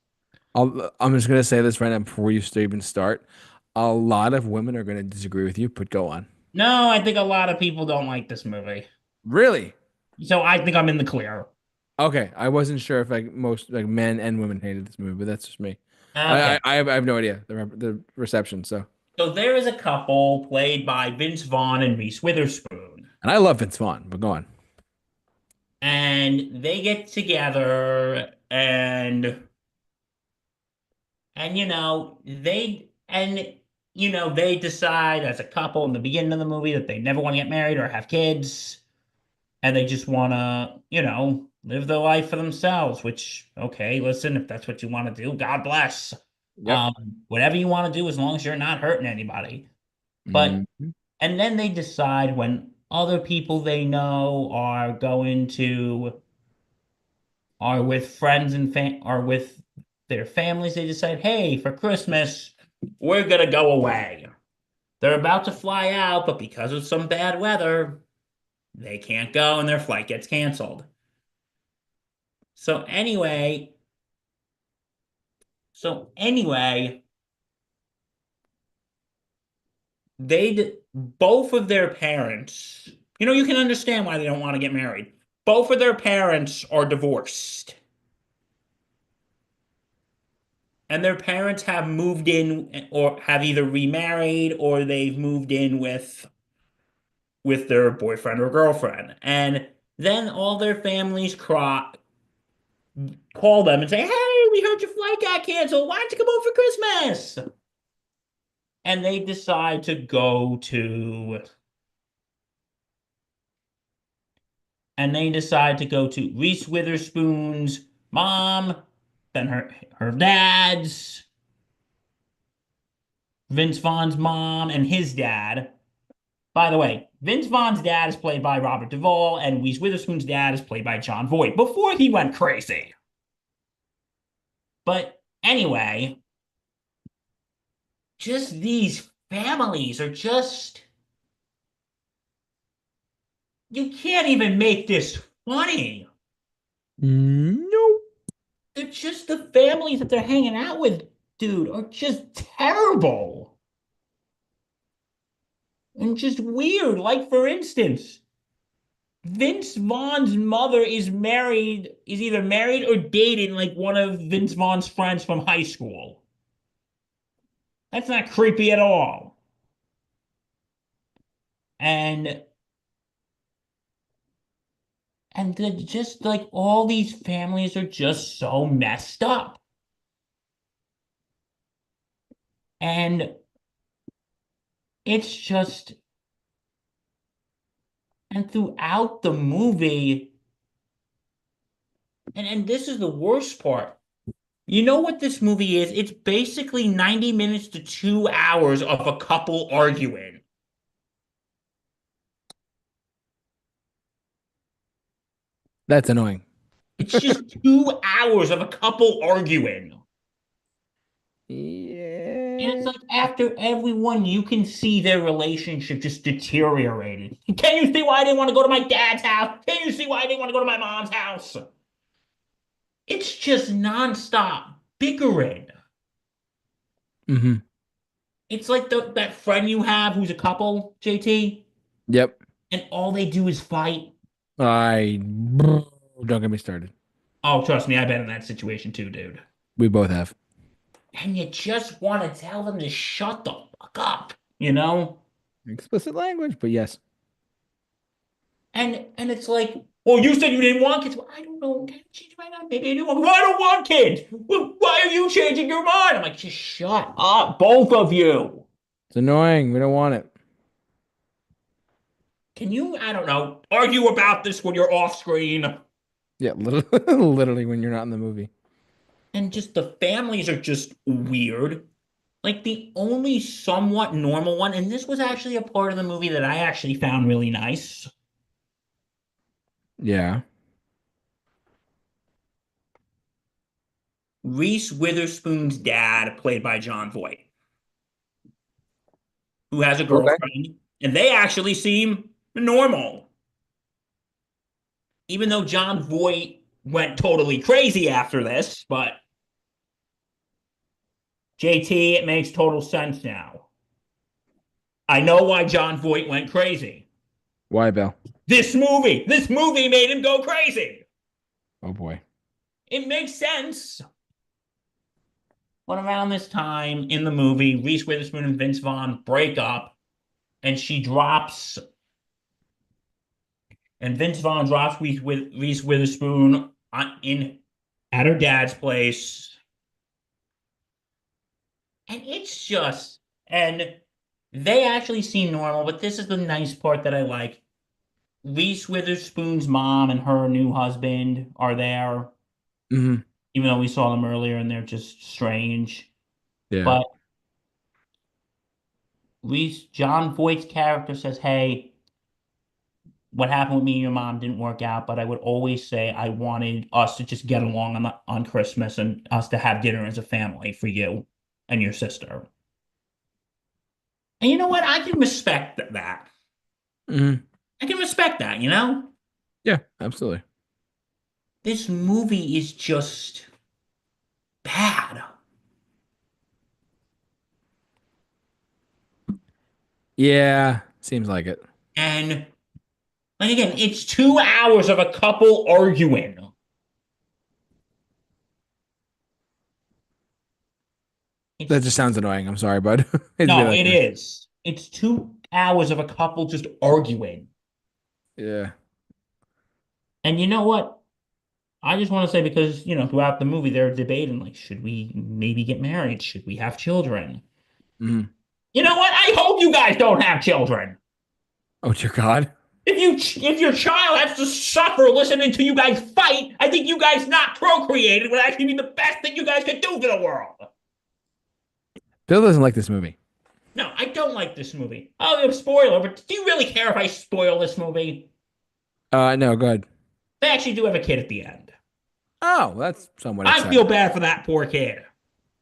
I'm just gonna say this right now before you even start. A lot of women are gonna disagree with you, but go on. no, I think a lot of people don't like this movie. Really? So I think I'm in the clear. Okay, I wasn't sure if like most like men and women hated this movie, but that's just me. Okay. I have no idea the reception. So, So there is a couple played by Vince Vaughn and Reese Witherspoon. and I love Vince Vaughn, but go on. And they get together and they decide as a couple in the beginning of the movie that they never want to get married or have kids, and they just want to, live their life for themselves, which, okay, listen, if that's what you want to do, God bless. Yep. Whatever you want to do as long as you're not hurting anybody. But Mhm. and then they decide when other people they know are with friends and are with their families, they decide, hey, for Christmas, we're gonna go away. They're about to fly out, but because of some bad weather, they can't go and their flight gets canceled. So anyway, so anyway, both of their parents, you can understand why they don't want to get married. both of their parents are divorced. And their parents have moved in or have either remarried or they've moved in with their boyfriend or girlfriend. And then all their families call them and say, "Hey, we heard your flight got canceled. Why don't you come over for Christmas?" And they decide to go to Reese Witherspoon's mom, then her dad's, Vince Vaughn's mom, and his dad. By the way, Vince Vaughn's dad is played by Robert Duvall, and Reese Witherspoon's dad is played by John Voight before he went crazy. But anyway, just these families are just, you can't even make this funny. No. They're just the families that they're hanging out with, dude, are just terrible and just weird. Like, for instance, Vince Vaughn's mother is either married or dating like one of Vince Vaughn's friends from high school. That's not creepy at all. And just like all these families are just so messed up. And it's just, and throughout the movie, and this is the worst part. You know what this movie is? It's basically 90 minutes to 2 hours of a couple arguing. That's annoying. It's just 2 hours of a couple arguing. And it's Yeah. like after everyone, you can see their relationship just deteriorated. Can you see why I didn't want to go to my dad's house? Can you see why I didn't want to go to my mom's house? It's just nonstop bickering. Hmm. It's like that friend you have who's a couple, JT, Yep. and all they do is fight. I don't get me started. Oh, trust me, I've been in that situation too, dude. We both have. And you just want to tell them to shut the fuck up, you know? Explicit language, but yes. And it's like, well, you said you didn't want kids. Well, I don't know. Can I change my mind? Maybe I do. Well, I don't want kids. Well, why are you changing your mind? I'm like, just shut up, both of you. It's annoying. We don't want it. Can you, I don't know, argue about this when you're off screen? Yeah, literally, literally when you're not in the movie. And just the families are just weird. Like the only somewhat normal one, and this was actually a part of the movie that I actually found really nice. Yeah. Reese Witherspoon's dad, played by John Voight, who has a Okay. girlfriend, and they actually seem normal. Even though John Voight went totally crazy after this, but JT, it makes total sense now. I know why John Voight went crazy. Why, Bill? This movie made him go crazy. Oh boy. It makes sense. But around this time in the movie, Reese Witherspoon and Vince Vaughn break up, and Vince Vaughn drops Reese Witherspoon in at her dad's place, and and they actually seem normal. But this is the nice part that I like. Reese Witherspoon's mom and her new husband are there, Hmm. even though we saw them earlier, and they're just strange. Yeah. But John Voight's character says, "Hey, what happened with me and your mom didn't work out, but I would always say I wanted us to just get along on Christmas and us to have dinner as a family for you and your sister." And you know what? I can respect that. Hmm. I can respect that, you know? Yeah, absolutely. This movie is just bad. Yeah, seems like it. And Like again, it's 2 hours of a couple arguing. That It's just sounds annoying. I'm sorry, bud. It's be no, like it this. is. It's 2 hours of a couple just arguing. Yeah. And you know what? I just want to say because, throughout the movie they're debating like, should we maybe get married? Should we have children? Mhm. You know what? I hope you guys don't have children. Oh dear God. If your child has to suffer listening to you guys fight, I think you guys not procreated would actually be the best thing you guys could do for the world. Bill doesn't like this movie. No, I don't like this movie. Oh, spoiler, but do you really care if I spoil this movie? No, go ahead. They actually do have a kid at the end. Oh, that's somewhat I feel exciting. bad for that poor kid.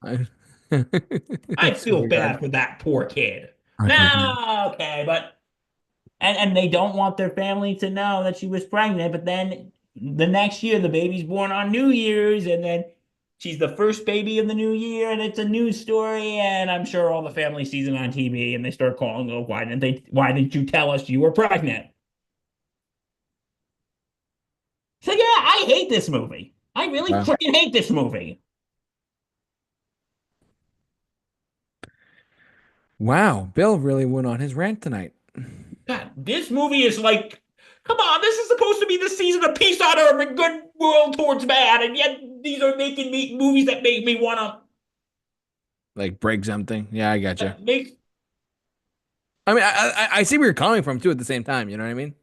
I- I That's feel really bad good. for that poor kid. Okay. No, okay, but and they don't want their family to know that she was pregnant, but then the next year the baby's born on New Year's, and then she's the first baby of the new year, and it's a news story, and I'm sure all the family sees it on TV and they start calling, oh, why didn't you tell us you were pregnant? So yeah, I hate this movie. I really Wow. freaking hate this movie. Wow. Bill really went on his rant tonight. God, this movie is like, come on, this is supposed to be the season of peace on earth and good world towards bad, and yet these are making me movies that make me want Like break something. Yeah, I gotcha. to make I mean, I see where you're coming from too. At the same time, you know what I mean?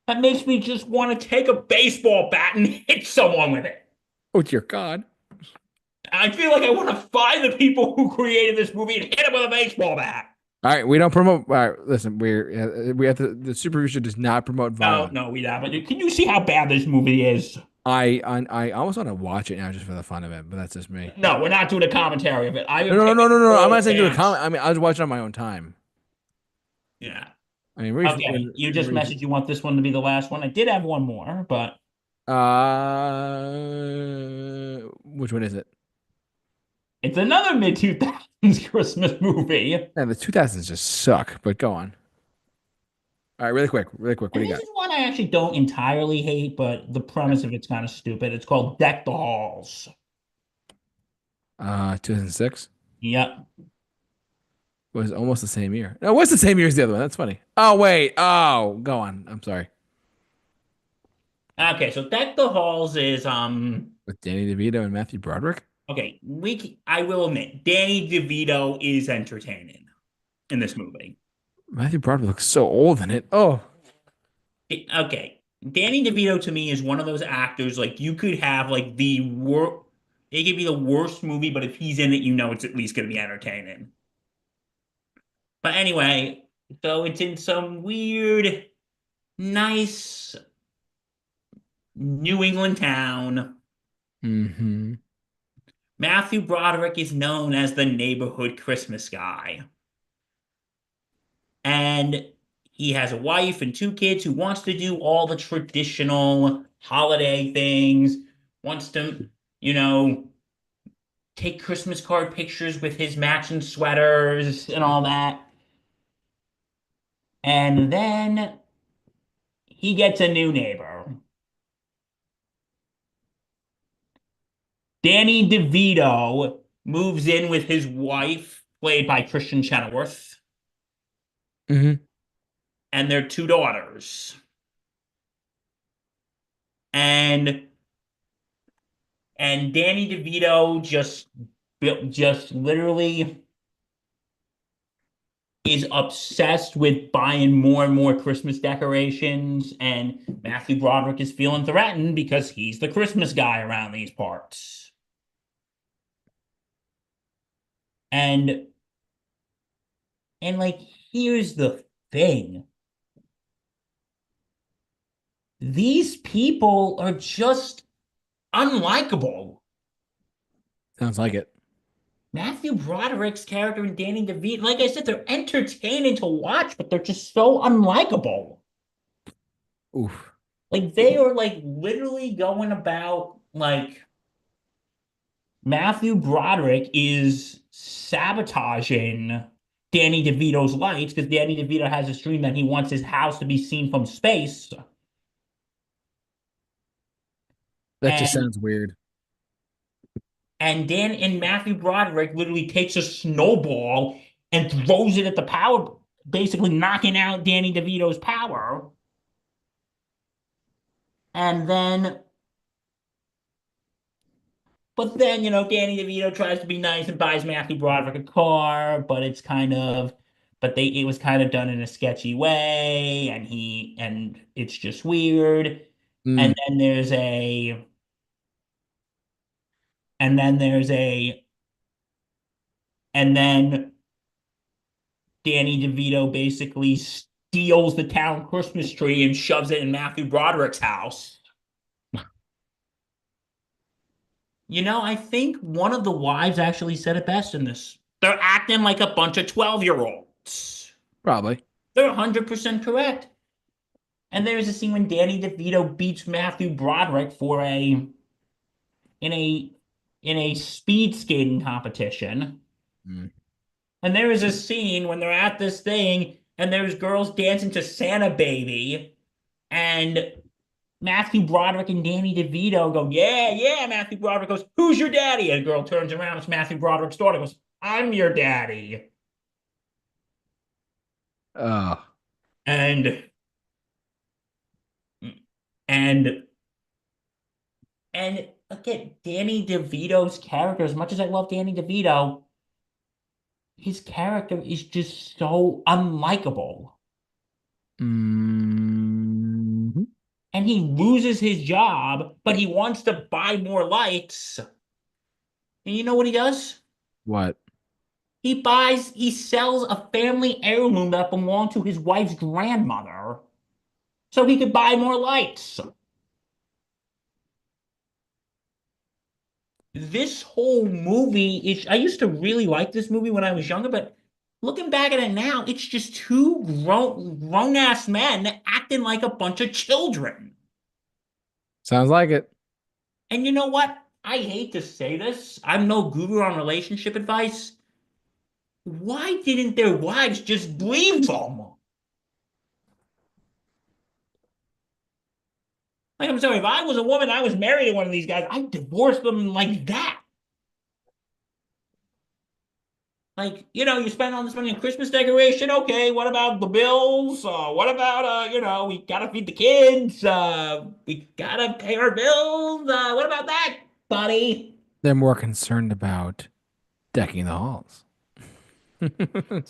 that makes me just want to take a baseball bat and hit someone with it. Oh dear God. I feel like I want to find the people who created this movie and hit them with a baseball bat. All right, we don't promote. All right, listen, we have to. The Super Review Show does not promote No, violence. no, we haven't. Can you see how bad this movie is? I almost want to watch it now just for the fun of it, but that's just me. No, we're not doing a commentary of it. I No, am no, no, taking no, no, no. I'm full not saying do a comment. stance. I mean, I was watching on my own time. Yeah. I mean, Okay. You just messaged you want this one to be the last one. I did have one more, but which one is it? it's another mid 2000s Christmas movie. Yeah, the 2000s just suck. But go on. All right, really quick, really quick. What And do you this got? is one I actually don't entirely hate, but the premise of it's kind of stupid. It's called Deck the Halls. 2006 Yep. was almost the same year. No, it was the same year as the other one. That's funny. Oh wait. Oh, go on. I'm sorry. Okay, so Deck the Halls is With Danny DeVito and Matthew Broderick. okay, I will admit, Danny DeVito is entertaining in this movie. Matthew Broderick looks so old in it. Oh, Okay. Danny DeVito to me is one of those actors like you could have like the worst it could be the worst movie, but if he's in it, you know it's at least gonna be entertaining. But anyway, so it's in some weird, nice New England town. mm-hmm. Matthew Broderick is known as the neighborhood Christmas guy. And he has a wife and two kids who wants to do all the traditional holiday things, wants to, you know, take Christmas card pictures with his matching sweaters and all that. And then he gets a new neighbor. Danny DeVito moves in with his wife, played by Christian Chenoweth, Mm-hmm. and their two daughters. And Danny DeVito just literally is obsessed with buying more and more Christmas decorations, and Matthew Broderick is feeling threatened because he's the Christmas guy around these parts. And like here's the thing. These people are just unlikable. Sounds like it. Matthew Broderick's character and Danny DeVito, like I said, they're entertaining to watch, but they're just so unlikable. Oof. Like they are like literally going about like Matthew Broderick is sabotaging Danny DeVito's lights because Danny DeVito has this dream that he wants his house to be seen from space. That just And sounds weird. and Matthew Broderick literally takes a snowball and throws it at the power, basically knocking out Danny DeVito's power. And then, but then, Danny DeVito tries to be nice and buys Matthew Broderick a car, but it was kind of done in a sketchy way, and it's just weird. And Mm. then there's a, and then there's a, and then Danny DeVito basically steals the town Christmas tree and shoves it in Matthew Broderick's house. I think one of the wives actually said it best in this. They're acting like a bunch of 12-year-olds. Probably. They're 100% correct. And there's a scene when Danny DeVito beats Matthew Broderick in a in a speed skating competition. Mm. And there is a scene when they're at this thing and there's girls dancing to Santa Baby and Matthew Broderick and Danny DeVito go, yeah, yeah. Matthew Broderick goes, who's your daddy? And a girl turns around. It's Matthew Broderick's daughter. Goes, I'm your daddy. Oh. And and and again, Danny DeVito's character. As much as I love Danny DeVito, his character is just so unlikable. Mm. And he loses his job, but he wants to buy more lights. And you know what he does? What? He sells a family heirloom that belonged to his wife's grandmother so he could buy more lights. This whole movie is, I used to really like this movie when I was younger, but looking back at it now, it's just two grown ass men acting like a bunch of children. Sounds like it. And you know what? I hate to say this. I'm no guru on relationship advice. Why didn't their wives just leave them? Like, I'm sorry, if I was a woman, I was married to one of these guys, I'd divorce them like that. Like, you spend all this money on Christmas decoration. Okay, what about the bills? What about, we gotta feed the kids. We gotta pay our bills. What about that, buddy? They're more concerned about decking the halls.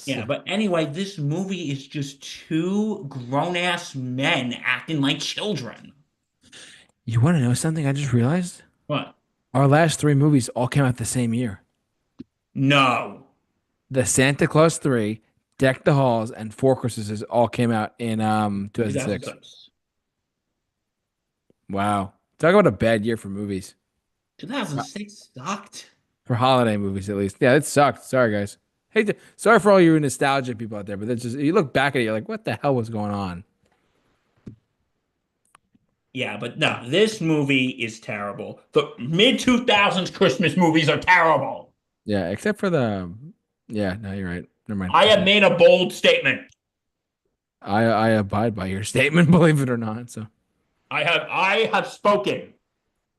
Yeah, but anyway, this movie is just two grown ass men acting like children. You want to know something I just realized? What? Our last three movies all came out the same year. No. The Santa Claus 3, Deck the Halls, and Four Christmases all came out in 2006. 2006. Wow. Talk about a bad year for movies. 2006 sucked. For holiday movies at least. Yeah, it sucked. Sorry guys. Sorry for all you nostalgia people out there, but that's just you look back at it, you're like, what the hell was going on? Yeah, but no, this movie is terrible. The mid 2000s Christmas movies are terrible. Yeah, except for the yeah, no, you're right. Never mind. I have made a bold statement. I abide by your statement, believe it or not. So I have spoken.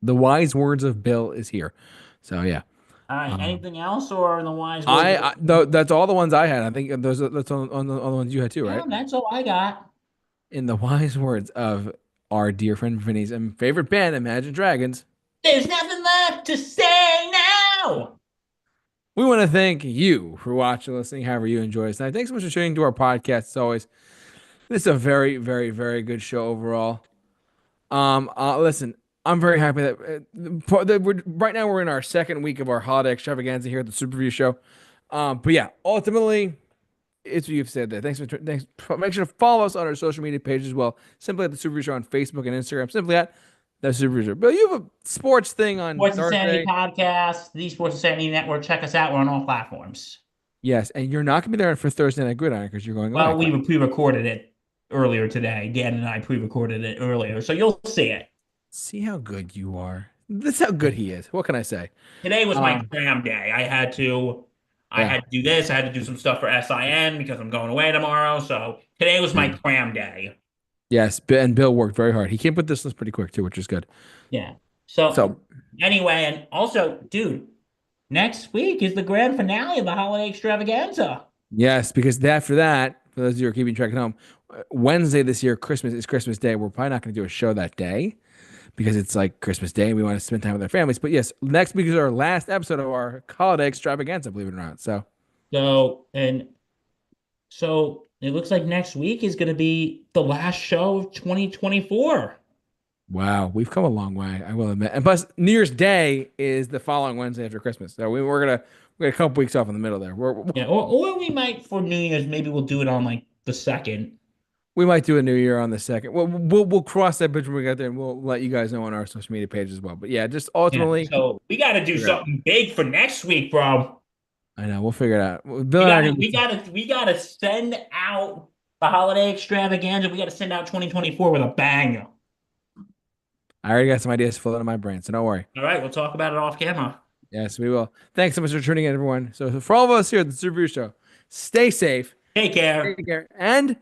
the wise words of Bill is here. So yeah. All right, Um, anything else or in the wise words of that's all the ones I had. I think that's on the ones you had too, yeah, right? that's all I got. In the wise words of our dear friend Vinny's favorite band, Imagine Dragons, There's nothing left to say now. we want to thank you for watching, listening, however you enjoy us tonight. Thanks so much for tuning into our podcast. As always, this is a very, very, very good show overall. Listen, I'm very happy right now we're in our second week of our holiday extravaganza here at the Super Review Show. But yeah, ultimately, it's what you've said there. Thanks. Make sure to follow us on our social media pages as well. Simply at the Super Review Show on Facebook and Instagram. Simply at the Super Review Show. Bill, you have a sports thing on Sports Insanity Thursday. Podcast, the Sports Insanity Network. Check us out. We're on all platforms. Yes, and you're not gonna be there for Thursday Night Gridiron because you're going away. Well, we pre-recorded it earlier today. Dan and I pre-recorded it earlier, so you'll see it. See how good you are. That's how good he is. What can I say? Today was my Um, cram day. I Yeah. had to do this. I had to do some stuff for SIN because I'm going away tomorrow. So today was my Yeah. cram day. Yes. And Bill worked very hard. He came with this list pretty quick too, which is good. Yeah. So So anyway, and also, dude, next week is the grand finale of the holiday extravaganza. yes, because after that, for those of you who are keeping track at home, Wednesday this year, Christmas is Christmas Day. We're probably not going to do a show that day because it's like Christmas Day and we want to spend time with our families. But yes, next week is our last episode of our holiday extravaganza, believe it or not. So So it looks like next week is going to be the last show of 2024. wow, we've come a long way, I will admit. And plus, New Year's Day is the following Wednesday after Christmas. So we're gonna a couple weeks off in the middle there. Yeah, or we might for New Year's, maybe we'll do it on like the second. We might do a New Year on the second. We'll cross that bridge when we get there, and we'll let you guys know on our social media page as well. But yeah, just Yeah. ultimately So we got to do figure it out. something big for next week, bro. I know we'll figure it out. Bill and I are gonna be. We gotta send out the holiday extravaganza. We gotta send out 2024 with a bang. I already got some ideas floating in my brain, so don't worry. All right, we'll talk about it off camera. Yes, we will. Thanks so much for tuning in, everyone. So for all of us here at the Super Review Show, stay safe, Take care. take care, and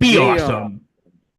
Be be on. awesome.